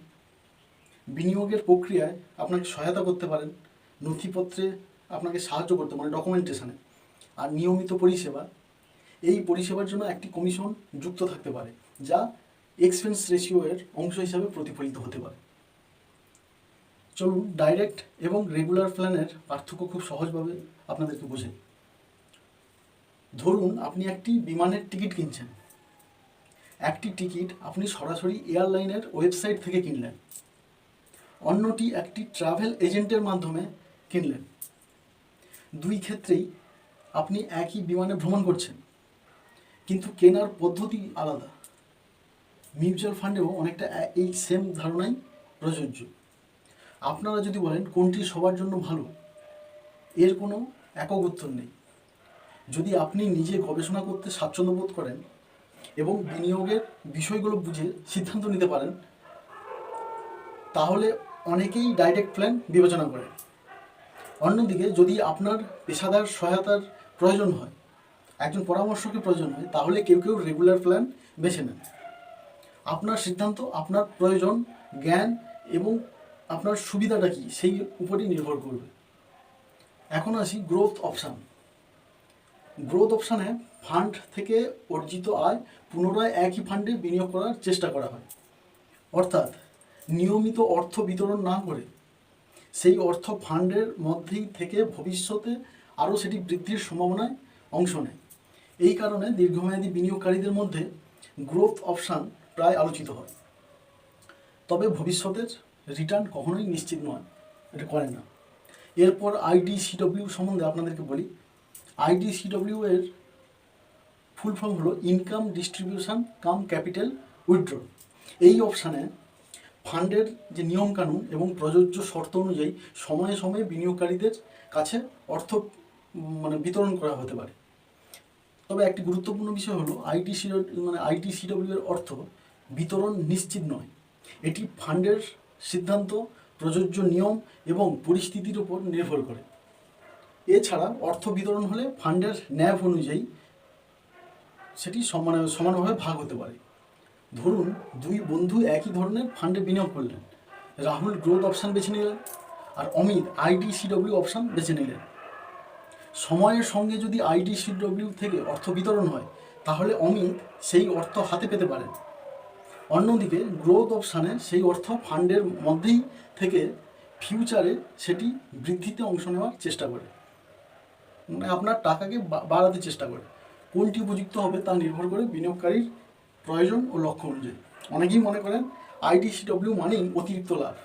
S1: বিনিয়োগের প্রক্রিয়ায় আপনাকে সহায়তা করতে পারেন, নথিপত্রে আপনাকে সাহায্য করতে মানে ডকুমেন্টেশনে, আর নিয়মিত পরিষেবা। এই পরিষেবার জন্য একটি কমিশন যুক্ত থাকতে পারে, যা এক্সপেন্স রেশিও এর অংশ হিসাবে প্রতিফলিত হতে পারে। চলুন ডাইরেক্ট এবং রেগুলার প্ল্যানের পার্থক্য খুব সহজভাবে আপনাদেরকে বোঝাই। ধরুন আপনি একটি বিমানের টিকিট কিনছেন। একটি টিকিট আপনি সরাসরি এয়ারলাইনের ওয়েবসাইট থেকে কিনলেন, অন্যটি একটি ট্রাভেল এজেন্টের মাধ্যমে কিনলেন। দুই ক্ষেত্রেই আপনি একই বিমানে ভ্রমণ করছেন, কিন্তু কেনার পদ্ধতি আলাদা। মিউচুয়াল ফান্ডেও অনেকটা এই সেম ধারণাই প্রযোজ্য। আপনারা যদি বলেন কোনটি সবার জন্য ভালো, এর কোনো একক উত্তর নেই। যদি আপনি নিজে গবেষণা করতে স্বাচ্ছন্দ্য বোধ করেন এবং বিনিয়োগের বিষয়গুলো বুঝে সিদ্ধান্ত নিতে পারেন, তাহলে অনেকেই ডাইরেক্ট প্ল্যান বিবেচনা করেন। অন্যদিকে যদি আপনার পেশাদার সহায়তার প্রয়োজন হয়, একজন পরামর্শকের প্রয়োজন হয়, তাহলে কেউ কেউ রেগুলার প্ল্যান বেছে নেন। আপনার সিদ্ধান্ত আপনার প্রয়োজন, জ্ঞান এবং আপনার সুবিধাটা কী সেই উপরই নির্ভর করবে। এখন আসি গ্রোথ অপশান। গ্রোথ অপশানে ফান্ড থেকে অর্জিত আয় পুনরায় একই ফান্ডে বিনিয়োগ করার চেষ্টা করা হয়, অর্থাৎ নিয়মিত অর্থ বিতরণ না করে সেই অর্থ ফান্ডের মধ্যেই থেকে ভবিষ্যতে আরও সেটি বৃদ্ধির সম্ভাবনায় অংশ নেয়। এই কারণে দীর্ঘমেয়াদী বিনিয়োগকারীদের মধ্যে গ্রোথ অপশান প্রায় আলোচিত হয়। তবে ভবিষ্যতের রিটার্ন কখনোই নিশ্চিত নয়, এটা করে না। এরপর IDCW সম্বন্ধে আপনাদেরকে বলি। IDCW এর ফুল ফর্ম হলো ইনকাম ডিস্ট্রিবিউশন কাম ক্যাপিটাল উইথড্র। এই অপশানে ফান্ডের যে নিয়মকানুন এবং প্রযোজ্য শর্ত অনুযায়ী সময়ে সময়ে বিনিয়োগকারীদের কাছে অর্থ বিতরণ করা হতে পারে। তবে একটি গুরুত্বপূর্ণ বিষয় হলো IDCW এর অর্থ বিতরণ নিশ্চিত নয়। এটি ফান্ডের সিদ্ধান্ত, প্রযোজ্য নিয়ম এবং পরিস্থিতির উপর নির্ভর করে। এছাড়া অর্থ বিতরণ হলে ফান্ডের ন্যাভ অনুযায়ী সেটি সমানভাবে ভাগ হতে পারে। ধরুন দুই বন্ধু একই ধরনের ফান্ডে বিনিয়োগ করলেন। রাহুল গ্রোথ অপশান বেছে নিলেন আর অমিত IDCW অপশান বেছে নিলেন। সময়ের সঙ্গে যদি IDCW থেকে অর্থ বিতরণ হয়, তাহলে অমিত সেই অর্থ হাতে পেতে পারেন। অন্যদিকে গ্রোথ অপশানে সেই অর্থ ফান্ডের মধ্যেই থেকে ফিউচারে সেটি বৃদ্ধিতে অংশ নেওয়ার চেষ্টা করে, মানে আপনার টাকাকে বাড়াতে চেষ্টা করে। কোনটি উপযুক্ত হবে তা নির্ভর করে বিনিয়োগকারীর প্রয়োজন ও লক্ষ্য অনুযায়ী। অনেকেই মনে করেন IDCW মানেই অতিরিক্ত লাভ।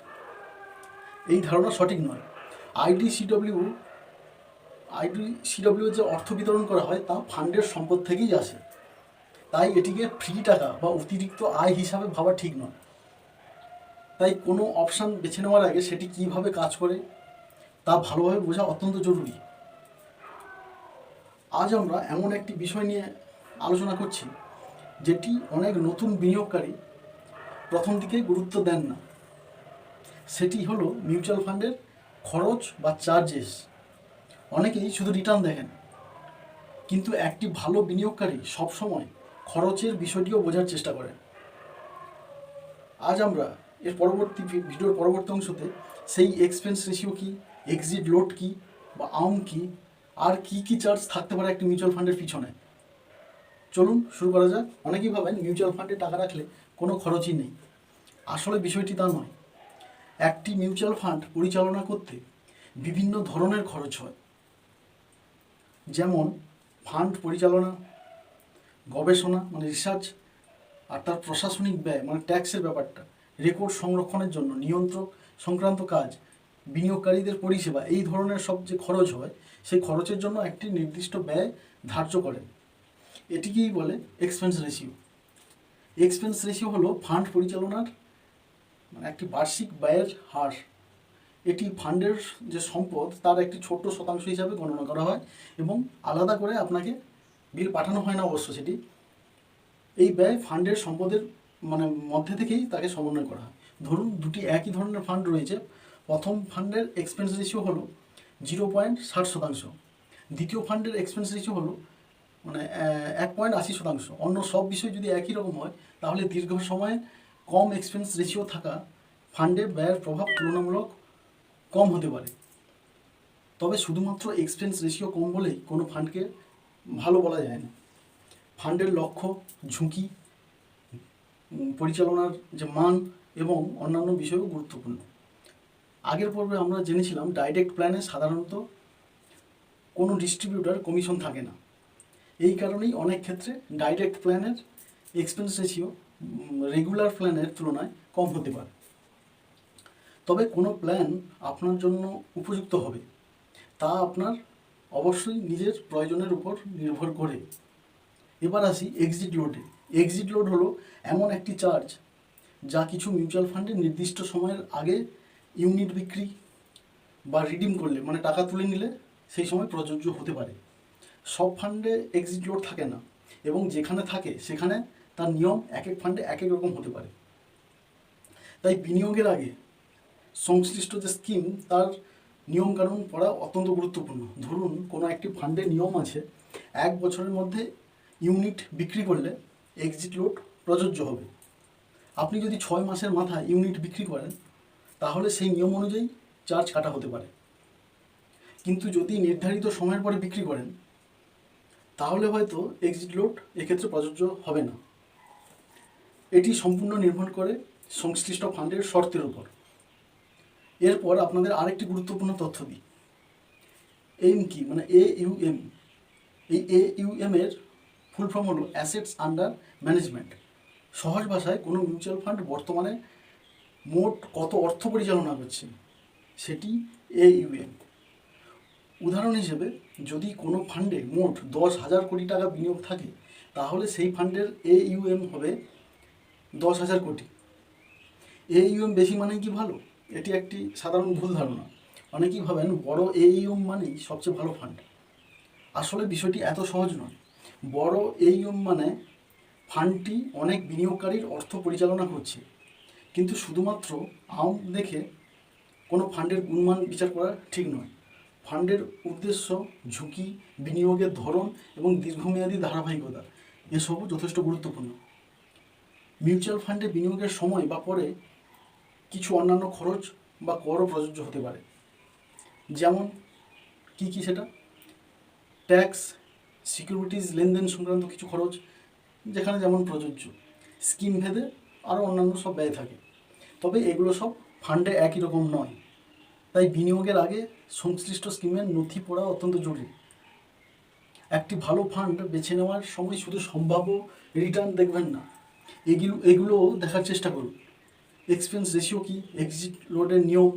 S1: এই ধারণা সঠিক নয়। IDCW আইডিসিডব্লিউ যে অর্থ বিতরণ করা হয় তা ফান্ডের সম্পদ থেকেই আসে, তাই এটিকে ফ্রি টাকা বা অতিরিক্ত আয় হিসাবে ভাবা ঠিক নয়। তাই কোনো অপশান বেছে নেওয়ার আগে সেটি কীভাবে কাজ করে তা ভালোভাবে বোঝা অত্যন্ত জরুরি। আজ আমরা এমন একটি বিষয় নিয়ে আলোচনা করছি যেটি অনেক নতুন বিনিয়োগকারী প্রথম দিকে গুরুত্ব দেন না। সেটি হলো মিউচুয়াল ফান্ডের খরচ বা চার্জেস। অনেকেই শুধু রিটার্ন দেখেন, কিন্তু একটি ভালো বিনিয়োগকারী সবসময় খরচের বিষয়টিও বোঝার চেষ্টা করেন। আজ আমরা ভিডিওর পরবর্তী অংশতে সেই এক্সপেন্স রেশিও কী, এক্সিট লোড কী বা আর্ম কী, আর কী কী চার্জ থাকতে পারে একটি মিউচুয়াল ফান্ডের পিছনে, চলুন শুরু করা যাক। অনেকেই ভাবেন মিউচুয়াল ফান্ডে টাকা রাখলে কোনো খরচই নেই। আসলে বিষয়টি তা নয়। একটি মিউচুয়াল ফান্ড পরিচালনা করতে বিভিন্ন ধরনের খরচ হয়, যেমন ফান্ড পরিচালনা, গবেষণা মানে রিসার্চ, আর তার প্রশাসনিক ব্যয় মানে ট্যাক্সের ব্যাপারটা, রেকর্ড সংরক্ষণের জন্য নিয়ন্ত্রক সংক্রান্ত কাজ, বিনিয়োগকারীদের পরিষেবা, এই ধরনের সব যে খরচ হয় সেই খরচের জন্য একটি নির্দিষ্ট ব্যয় ধার্য করেন। এটিকেই বলে এক্সপেন্স রেশিও। এক্সপেন্স রেশিও হলো ফান্ড পরিচালনার মানে একটি বার্ষিক ব্যয়ের হার। এটি ফান্ডের যে সম্পদ তার একটি ছোট্ট শতাংশ হিসাবে গণনা করা হয় এবং আলাদা করে আপনাকে বিল পাঠানো হয় না অবশ্য সেটি। এই ব্যয় ফান্ডের সম্পদের মানে মধ্যে থেকেই তাকে সমন্বয় করা হয়। ধরুন দুটি একই ধরনের ফান্ড রয়েছে, প্রথম ফান্ডের এক্সপেন্স রেশিও হলো 0.60%, দ্বিতীয় ফান্ডের এক্সপেন্স রেশিও হলো মানে 1.80%। অন্য সব বিষয় যদি একই রকম হয় তাহলে দীর্ঘ সময়ে কম এক্সপেন্স রেশিও থাকা ফান্ডে ব্যয়ের প্রভাব তুলনামূলক কম হতে পারে। তবে শুধুমাত্র এক্সপেন্স রেশিও কম বলেই কোনো ফান্ডকে ভালো বলা যায় না। ফান্ডের লক্ষ্য, ঝুঁকি, পরিচালনার যে মান এবং অন্যান্য বিষয়ও গুরুত্বপূর্ণ। আগের পর্বে আমরা জেনেছিলাম ডাইরেক্ট প্ল্যানে সাধারণত কোনো ডিস্ট্রিবিউটার কমিশন থাকে না। এই কারণেই অনেক ক্ষেত্রে ডাইরেক্ট প্ল্যানের এক্সপেন্স রেশিও রেগুলার প্ল্যানের তুলনায় কম হতে পারে। তবে কোনো প্ল্যান আপনার জন্য উপযুক্ত হবে তা আপনার অবশ্যই নিজের প্রয়োজনের উপর নির্ভর করে। এবার আসি এক্সিট লোডে। এক্সিট লোড হলো এমন একটি চার্জ যা কিছু মিউচুয়াল ফান্ডে নির্দিষ্ট সময়ের আগে ইউনিট বিক্রি বা রিডিম করলে মানে টাকা তুলে নিলে সেই সময় প্রযোজ্য হতে পারে। সব ফান্ডে এক্সিট লোড থাকে না এবং যেখানে থাকে সেখানে তার নিয়ম এক এক ফান্ডে এক এক রকম হতে পারে। তাই বিনিয়োগের আগে সংশ্লিষ্ট যে স্কিম তার নিয়মকানুন পড়া অত্যন্ত গুরুত্বপূর্ণ। ধরুন কোনো একটি ফান্ডের নিয়ম আছে 1 বছরের মধ্যে ইউনিট বিক্রি করলে এক্সিট লোড প্রযোজ্য হবে। আপনি যদি 6 মাসের মাথায় ইউনিট বিক্রি করেন তাহলে সেই নিয়ম অনুযায়ী চার্জ কাটা হতে পারে। কিন্তু যদি নির্ধারিত সময়ের পরে বিক্রি করেন তাহলে হয়তো এক্সিট লোড এক্ষেত্রে প্রযোজ্য হবে না। এটি সম্পূর্ণ নির্ভর করে সংশ্লিষ্ট ফান্ডের শর্তের উপর। এরপর আপনাদের আরেকটি গুরুত্বপূর্ণ তথ্য দিই। এম কি মানে AUM। এই AUM এর ফুল ফর্ম হলো অ্যাসেটস আন্ডার ম্যানেজমেন্ট। সহজ ভাষায় কোনো মিউচুয়াল ফান্ড বর্তমানে মোট কত অর্থ পরিচালনা করছে সেটি AUM। উদাহরণ হিসেবে যদি কোনো ফান্ডে মোট 10,000 কোটি টাকা বিনিয়োগ থাকে তাহলে সেই ফান্ডের AUM হবে 10,000 কোটি। AUM বেশি মানেই কি ভালো? এটি একটি সাধারণ ভুল ধারণা। অনেকেই ভাবেন বড় AUM মানেই সবচেয়ে ভালো ফান্ড। আসলে বিষয়টি এত সহজ নয়। বড় AUM মানে ফান্ডটি অনেক বিনিয়োগকারীর অর্থ পরিচালনা করছে, কিন্তু শুধুমাত্র আম দেখে কোনো ফান্ডের গুণমান বিচার করা ঠিক নয়। ফান্ডের উদ্দেশ্য, ঝুঁকি, বিনিয়োগের ধরন এবং দীর্ঘমেয়াদী ধারাবাহিকতা এসবও যথেষ্ট গুরুত্বপূর্ণ। মিউচুয়াল ফান্ডে বিনিয়োগের সময় বা পরে কিছু অন্যান্য খরচ বা করও প্রযোজ্য হতে পারে। যেমন কি সেটা? ট্যাক্স, সিকিউরিটিজ লেনদেন সংক্রান্ত কিছু খরচ যেখানে যেমন প্রযোজ্য, স্কিম ভেদে আরও অন্যান্য সব ব্যয় থাকে। তবে এগুলো সব ফান্ডে একই রকম নয়। তাই বিনিয়োগের আগে সংশ্লিষ্ট স্কিমের নথি পড়া অত্যন্ত জরুরি। একটি ভালো ফান্ড বেছে নেওয়ার সময় শুধু সম্ভাব্য রিটার্ন দেখবেন না, এগুলোও দেখার চেষ্টা করুন। এক্সপেন্স রেশিও কী, এক্সিট লোডের নিয়ম,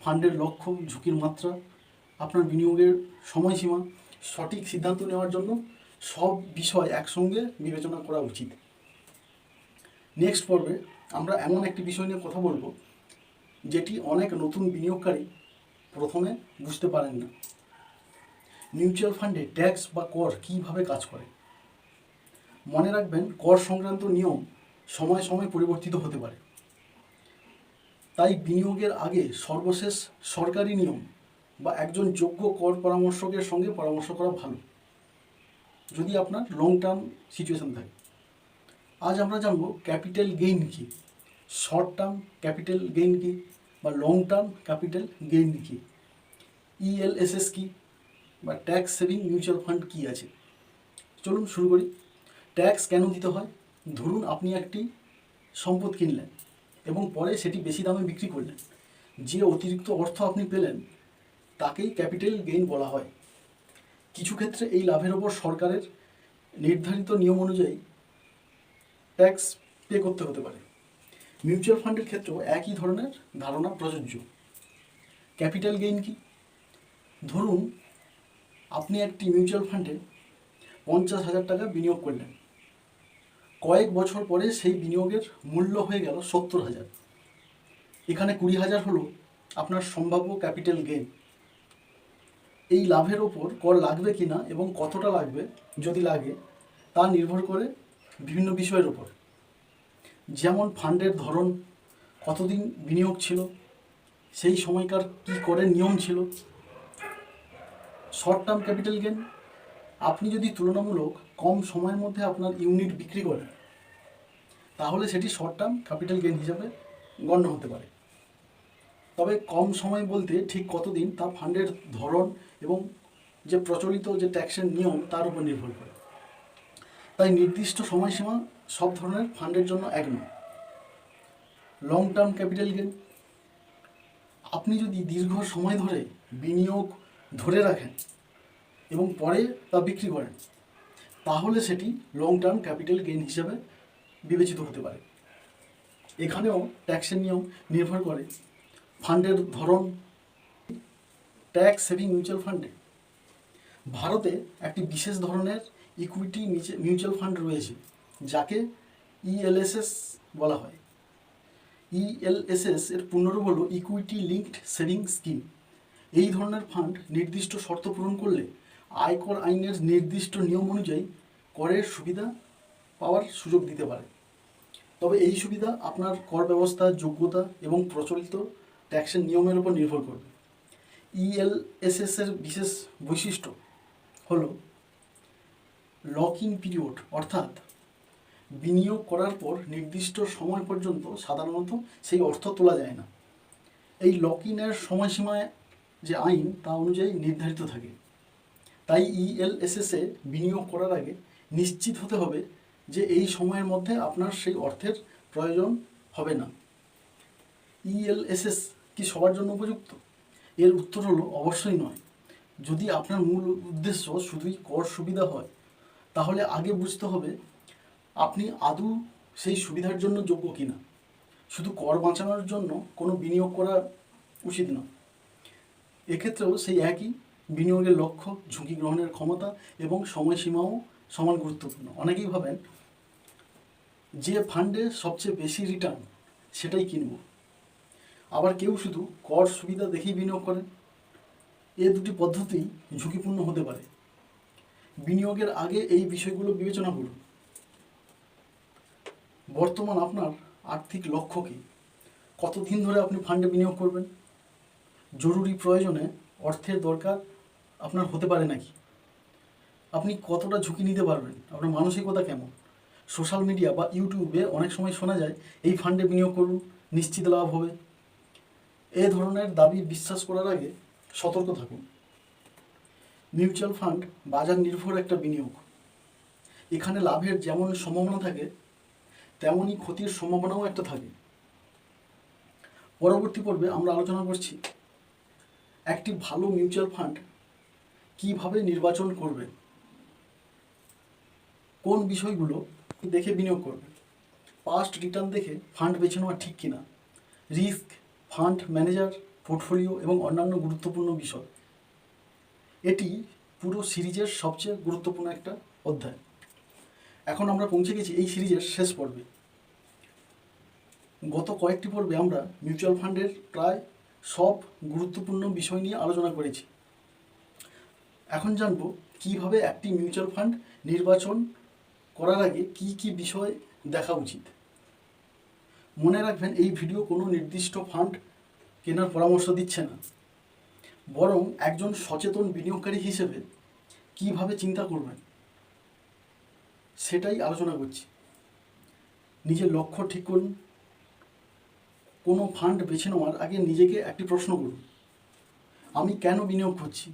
S1: ফান্ডের লক্ষ্য, ঝুঁকির মাত্রা আপনার বিনিয়োগের সময়সীমা, সঠিক সিদ্ধান্ত নেওয়ার জন্য সব বিষয় একসঙ্গে বিবেচনা করা উচিত। নেক্সট পর্বে আমরা এমন একটি বিষয় নিয়ে কথা বলবো যেটি অনেক নতুন বিনিয়োগকারী প্রথমে বুঝতে পারেন না। মিউচুয়াল ফান্ডে ট্যাক্স বা কর কীভাবে কাজ করে। মনে রাখবেন, কর সংক্রান্ত নিয়ম সময় সময় পরিবর্তিত হতে পারে, তাই বিনিয়োগের আগে সর্বশেষ সরকারি নিয়ম বা একজন যোগ্য কর পরামর্শকের সঙ্গে পরামর্শ করা ভালো, যদি আপনার লং টার্ম সিচুয়েশন থাকে। আজ আমরা জানবো ক্যাপিটাল গেইন কী, শর্ট টার্ম ক্যাপিটাল গেইন কী বা লং টার্ম ক্যাপিটাল গেইন কী, ইএলএসএস কী বা ট্যাক্স সেভিং মিউচুয়াল ফান্ড কী আছে। চলুন শুরু করি। ট্যাক্স কেন দিতে হয়? ধরুন আপনি একটি সম্পদ কিনলেন এবং পরে সেটি বেশি দামে বিক্রি করলেন। যে অতিরিক্ত অর্থ আপনি পেলেন তাকেই ক্যাপিটাল গেইন বলা হয়। কিছু ক্ষেত্রে এই লাভের ওপর সরকারের নির্ধারিত নিয়ম অনুযায়ী ট্যাক্স পে করতে হতে পারে। মিউচুয়াল ফান্ডের ক্ষেত্রেও একই ধরনের ধারণা প্রযোজ্য। ক্যাপিটাল গেইন কি? ধরুন আপনি একটি মিউচুয়াল ফান্ডে 50,000 টাকা বিনিয়োগ করলেন, কয়েক বছর পরে সেই বিনিয়োগের মূল্য হয়ে গেল 70,000। এখানে 20,000 হলো আপনার সম্ভাব্য ক্যাপিটাল গেইন। এই লাভের ওপর কর লাগবে কিনা এবং কতটা লাগবে যদি লাগে তা নির্ভর করে বিভিন্ন বিষয়ের ওপর, যেমন ফান্ডের ধরন, কতদিন বিনিয়োগ ছিল, সেই সময়কার কী করের নিয়ম ছিল। শর্ট টার্ম ক্যাপিটাল গেইন, আপনি যদি তুলনামূলক কম সময়ের মধ্যে আপনার ইউনিট বিক্রি করেন তাহলে সেটি শর্ট টার্ম ক্যাপিটাল গেইন হিসাবে গণ্য হতে পারে। তবে কম সময় বলতে ঠিক কতদিন তা ফান্ডের ধরন এবং যে প্রচলিত যে ট্যাক্সের নিয়ম তার উপর নির্ভর করে। তাই নির্দিষ্ট সময়সীমা সব ধরনের ফান্ডের জন্য এক নয়। লং টার্ম ক্যাপিটাল গেইন, আপনি যদি দীর্ঘ সময় ধরে বিনিয়োগ ধরে রাখেন এবং পরে তা বিক্রি করেন তাহলে সেটি লং টার্ম ক্যাপিটাল গেইন হিসাবে বিবেচিত হতে পারে। এখানেও ট্যাক্সের নিয়ম নির্ভর করে ফান্ডের ধরন। ট্যাক্স সেভিং মিউচুয়াল ফান্ডে ভারতে একটি বিশেষ ধরনের ইকুইটি মিউচুয়াল ফান্ড রয়েছে যাকে ইএলএসএস বলা হয়। ইএলএসএস এর পূর্ণরূপ হলো ইকুইটি লিঙ্কড সেভিং স্কিম। এই ধরনের ফান্ড নির্দিষ্ট শর্ত পূরণ করলে আয়কর আইনের নির্দিষ্ট নিয়ম অনুযায়ী করের সুবিধা পাওয়ার সুযোগ দিতে পারে। তবে এই সুবিধা আপনার কর ব্যবস্থা, যোগ্যতা এবং প্রচলিত ট্যাক্সের নিয়মের উপর নির্ভর করবে। ইএলএসএস এর বিশেষ বৈশিষ্ট্য হলো লক ইন পিরিয়ড, অর্থাৎ বিনিয়োগ করার পর নির্দিষ্ট সময় পর্যন্ত সাধারণত সেই অর্থ তোলা যায় না। এই লক ইনের সময়সীমায় যে আইন তা অনুযায়ী নির্ধারিত থাকে। তাই ইএলএসএসে বিনিয়োগ করার আগে নিশ্চিত হতে হবে যে এই সময়ের মধ্যে আপনার সেই অর্থের প্রয়োজন হবে না। ইএলএসএস কি সবার জন্য উপযুক্ত? এর উত্তর হলো অবশ্যই নয়। যদি আপনার মূল উদ্দেশ্য শুধুই কর সুবিধা হয় তাহলে আগে বুঝতে হবে আপনি আদৌ সেই সুবিধার জন্য যোগ্য কিনা। শুধু কর বাঁচানোর জন্য কোনো বিনিয়োগ করা উচিত নয়। এক্ষেত্রেও সেই একই, বিনিয়োগের লক্ষ্য, ঝুঁকি গ্রহণের ক্ষমতা এবং সময়সীমাও সমান গুরুত্বপূর্ণ। অনেকেই ভাবেন যে ফান্ডে সবচেয়ে বেশি রিটার্ন সেটাই কিনব, আবার কেউ শুধু কর সুবিধা দেখেই বিনিয়োগ করেন। এ দুটি পদ্ধতি ঝুঁকিপূর্ণ হতে পারে। বিনিয়োগের আগে এই বিষয়গুলো বিবেচনা করুন। বর্তমান আপনার আর্থিক লক্ষ্য কী? কতদিন ধরে আপনি ফান্ডে বিনিয়োগ করবেন? জরুরি প্রয়োজনে অর্থের দরকার আপনার হতে পারে নাকি? আপনি কতটা ঝুঁকি নিতে পারবেন? আপনার মানসিকতা কেমন? সোশ্যাল মিডিয়া বা ইউটিউবে অনেক সময় শোনা যায় এই ফান্ডে বিনিয়োগ করুন, নিশ্চিত লাভ হবে। এ ধরনের দাবি বিশ্বাস করার আগে সতর্ক থাকুন। মিউচুয়াল ফান্ড বাজার নির্ভর একটা বিনিয়োগ। এখানে লাভের যেমন সম্ভাবনা থাকে তেমনই ক্ষতির সম্ভাবনাও একটা থাকে। পরবর্তী পর্বে আমরা আলোচনা করছি একটি ভালো মিউচুয়াল ফান্ড কিভাবে নির্বাচন করবেন, কোন বিষয়গুলো দেখে বিনিয়োগ করবেন, পাস্ট রিটার্ন দেখে ফান্ড বেছে নেওয়া ঠিক কিনা, রিস্ক, ফান্ড ম্যানেজার, পোর্টফোলিও এবং অন্যান্য গুরুত্বপূর্ণ বিষয়। এটি পুরো সিরিজের সবচেয়ে গুরুত্বপূর্ণ একটা অধ্যায়। এখন আমরা পৌঁছে গেছি এই সিরিজের শেষ পর্বে। গত কয়েকটি পর্বে আমরা মিউচুয়াল ফান্ডের প্রায় সব গুরুত্বপূর্ণ বিষয় নিয়ে আলোচনা করেছি। এখন জানব কিভাবে একটি মিউচুয়াল ফান্ড নির্বাচন করার আগে কি কি বিষয় দেখা উচিত। মনে রাখবেন, এই ভিডিও কোনো নির্দিষ্ট ফান্ড কেনার পরামর্শ দিচ্ছে না, বরং একজন সচেতন বিনিয়োগকারী হিসেবে কিভাবে চিন্তা করবেন সেটাই আলোচনা করছি। নিজের লক্ষ্য ঠিক করুন। কোনো ফান্ড বেছে নেওয়ার আগে নিজেকে একটি প্রশ্ন করুন, আমি কেন বিনিয়োগ করছি?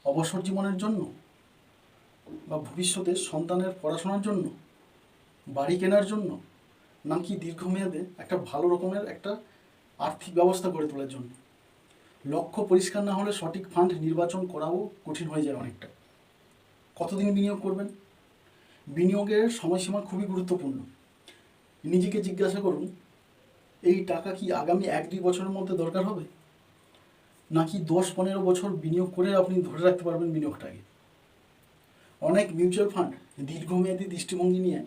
S1: অবসর জীবনের জন্য, বা ভবিষ্যতে সন্তানের পড়াশোনার জন্য, বাড়ি কেনার জন্য, নাকি দীর্ঘমেয়াদে একটা ভালো রকমের একটা আর্থিক ব্যবস্থা গড়ে তোলার জন্য? লক্ষ্য পরিষ্কার না হলে সঠিক ফান্ড নির্বাচন করাও কঠিন হয়ে যায় অনেকটা। কতদিন বিনিয়োগ করবেন? বিনিয়োগের সময়সীমা খুবই গুরুত্বপূর্ণ। নিজেকে জিজ্ঞাসা করুন, এই টাকা কি আগামী 1-2 বছরের মধ্যে দরকার হবে, নাকি 10-15 বছর বিনিয়োগ করে আপনি ধরে রাখতে পারবেন বিনিয়োগটাকে? অনেক মিউচুয়াল ফান্ড দীর্ঘমেয়াদী দৃষ্টিভঙ্গি নিয়ে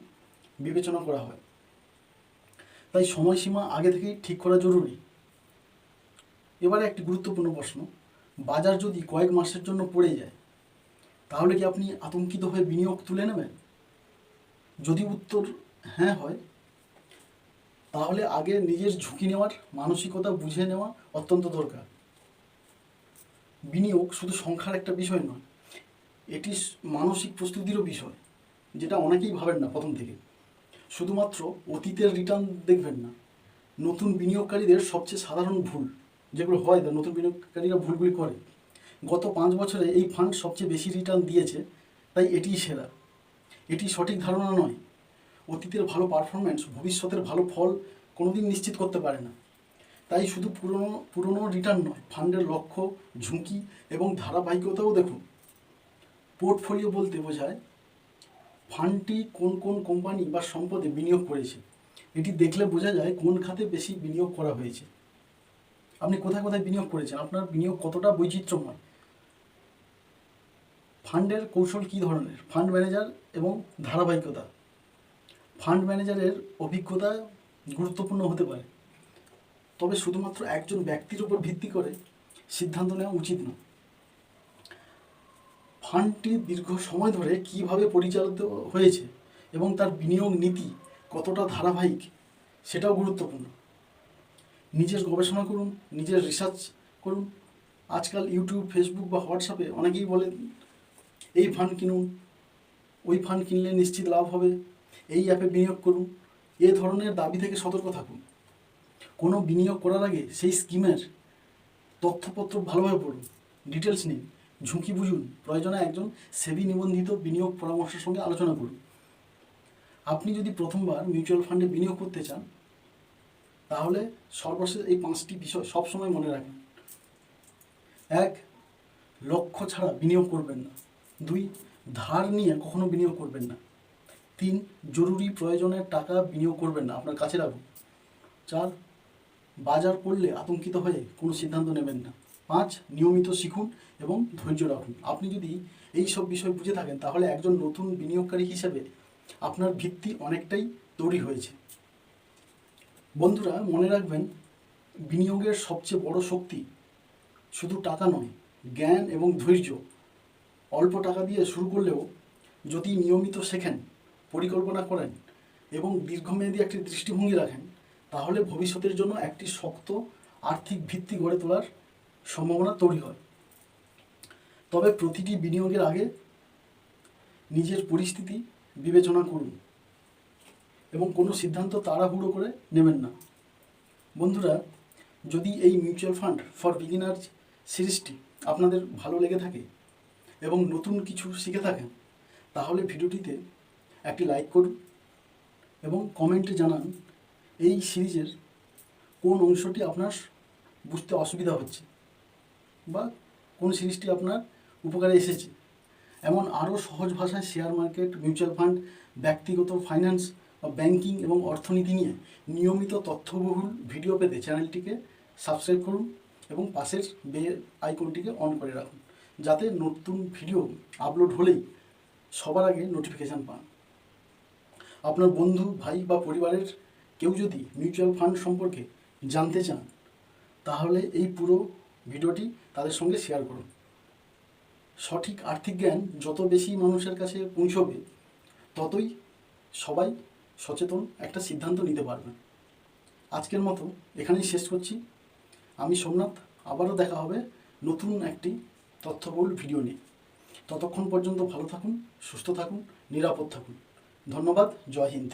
S1: বিবেচনা করা হয়, তাই সময়সীমা আগে থেকেই ঠিক করা জরুরি। এবারে একটি গুরুত্বপূর্ণ প্রশ্ন, বাজার যদি কয়েক মাসের জন্য পড়ে যায়, তাহলে কি আপনি আতঙ্কিত হয়ে বিনিয়োগ তুলে নেবেন? যদি উত্তর হ্যাঁ হয়, তাহলে আগে নিজের ঝুঁকি নেওয়ার মানসিকতা বুঝে নেওয়া অত্যন্ত দরকার। বিনিয়োগ শুধু সংখ্যার একটা বিষয় নয়, এটি মানসিক প্রস্তুতিরও বিষয়, যেটা অনেকেই ভাবেন না প্রথম থেকে। শুধুমাত্র অতীতের রিটার্ন দেখবেন না। নতুন বিনিয়োগকারীদের সবচেয়ে সাধারণ ভুল যেগুলো হয়, নতুন বিনিয়োগকারীরা ভুলগুলি করে, গত 5 বছরে এই ফান্ড সবচেয়ে বেশি রিটার্ন দিয়েছে তাই এটিই সেরা। এটি সঠিক ধারণা নয়। অতীতের ভালো পারফরম্যান্স ভবিষ্যতের ভালো ফল কোনোদিন নিশ্চিত করতে পারে না। তাই শুধু পুরনো রিটার্ন নয়, ফান্ডের লক্ষ্য, ঝুঁকি এবং ধারাবাহিকতাও দেখুন। পোর্টফোলিও বলতে বোঝায় ফান্ডটি কোন কোন কোম্পানি বা সম্পদে বিনিয়োগ করেছে। এটি দেখলে বোঝা যায় কোন খাতে বেশি বিনিয়োগ করা হয়েছে। আপনি কোথায় কোথায় বিনিয়োগ করেছেন, আপনার বিনিয়োগ কতটা বৈচিত্র্যময়। ফান্ডের কৌশল কী ধরনের, ফান্ড ম্যানেজার এবং ধারাবাহিকতা। ফান্ড ম্যানেজারের অভিজ্ঞতা গুরুত্বপূর্ণ হতে পারে, তবে শুধুমাত্র একজন ব্যক্তির উপর ভিত্তি করে সিদ্ধান্ত নেওয়া উচিত নয়। ফান্ডটি দীর্ঘ সময় ধরে কিভাবে পরিচালিত হয়েছে এবং তার বিনিয়োগ নীতি কতটা ধারাবাহিক সেটাও গুরুত্বপূর্ণ। নিজের গবেষণা করুন, নিজের রিসার্চ করুন। আজকাল ইউটিউব, ফেসবুক বা হোয়াটসঅ্যাপে অনেকেই বলেন এই ফান্ড কিনুন, ওই ফান্ড কিনলে নিশ্চিত লাভ হবে, এই অ্যাপে বিনিয়োগ করুন। এ ধরনের দাবি থেকে সতর্ক থাকুন। কোনো বিনিয়োগ করার আগে সেই স্কিমের তথ্যপত্র ভালোভাবে পড়ুন, ডিটেলস নিন, ঝুঁকি বুঝুন। প্রয়োজনে একজন সেবি নিবন্ধিত বিনিয়োগ পরামর্শের সঙ্গে আলোচনা করুন। আপনি যদি প্রথমবার মিউচুয়াল ফান্ডে বিনিয়োগ করতে চান, তাহলে সর্বশেষ এই 5টি বিষয় সবসময় মনে রাখবেন। 1. লক্ষ্য ছাড়া বিনিয়োগ করবেন না। 2. ধার নিয়ে কখনো বিনিয়োগ করবেন না। 3. জরুরি প্রয়োজনের টাকা বিনিয়োগ করবেন না, আপনার কাছে রাখুন। 4. বাজার পড়লে আতঙ্কিত হয়ে কোনো সিদ্ধান্ত নেবেন না। 5. নিয়মিত শিখুন এবং ধৈর্য রাখুন। আপনি যদি এই সব বিষয় বুঝে থাকেন, তাহলে একজন নতুন বিনিয়োগকারী হিসেবে আপনার ভিত্তি অনেকটাই তৈরি হয়েছে। বন্ধুরা, মনে রাখবেন, বিনিয়োগের সবচেয়ে বড় শক্তি শুধু টাকা নয়, জ্ঞান এবং ধৈর্য। অল্প টাকা দিয়ে শুরু করলেও যদি নিয়মিত শেখেন, পরিকল্পনা করেন এবং দীর্ঘমেয়াদী একটি দৃষ্টিভঙ্গি রাখেন, তাহলে ভবিষ্যতের জন্য একটি শক্ত আর্থিক ভিত্তি গড়ে তোলার সম্ভাবনা তৈরি হয়। তবে প্রতিটি বিনিয়োগের আগে নিজের পরিস্থিতি বিবেচনা করুন এবং কোনো সিদ্ধান্ত তাড়াহুড়ো করে নেবেন না। বন্ধুরা, যদি এই মিউচুয়াল ফান্ড ফর বিগিনার্স সিরিজটি আপনাদের ভালো লেগে থাকে এবং নতুন কিছু শিখে থাকেন, তাহলে ভিডিওটিতে একটি লাইক করুন এবং কমেন্টে জানান এই সিরিজের কোন অংশটি আপনার বুঝতে অসুবিধা হচ্ছে বা কোন সিরিজটি আপনার উপকারে এসেছে। এমন আরও সহজ ভাষায় শেয়ার মার্কেট, মিউচুয়াল ফান্ড, ব্যক্তিগত ফাইন্যান্স বা ব্যাংকিং এবং অর্থনীতি নিয়ে নিয়মিত তথ্যবহুল ভিডিও পেতে চ্যানেলটিকে সাবস্ক্রাইব করুন এবং পাশের বেল আইকনটিকে অন করে রাখুন। যাতে নতুন ভিডিও আপলোড হলেই সবার আগে নোটিফিকেশান পান। আপনার বন্ধু, ভাই বা পরিবারের কেউ যদি মিউচুয়াল ফান্ড সম্পর্কে জানতে চান তাহলে এই পুরো ভিডিওটি তাদের সঙ্গে শেয়ার করুন। সঠিক আর্থিক জ্ঞান যত বেশি মানুষের কাছে পৌঁছবে ততই সবাই সচেতন একটা সিদ্ধান্ত নিতে পারবে। আজকের মতো এখানেই শেষ করছি। আমি সোমনাথ, আবারও দেখা হবে নতুন একটি তথ্যবহুল ভিডিও নিয়ে। ততক্ষণ পর্যন্ত ভালো থাকুন, সুস্থ থাকুন, নিরাপদ থাকুন। ধন্যবাদ। জয় হিন্দ।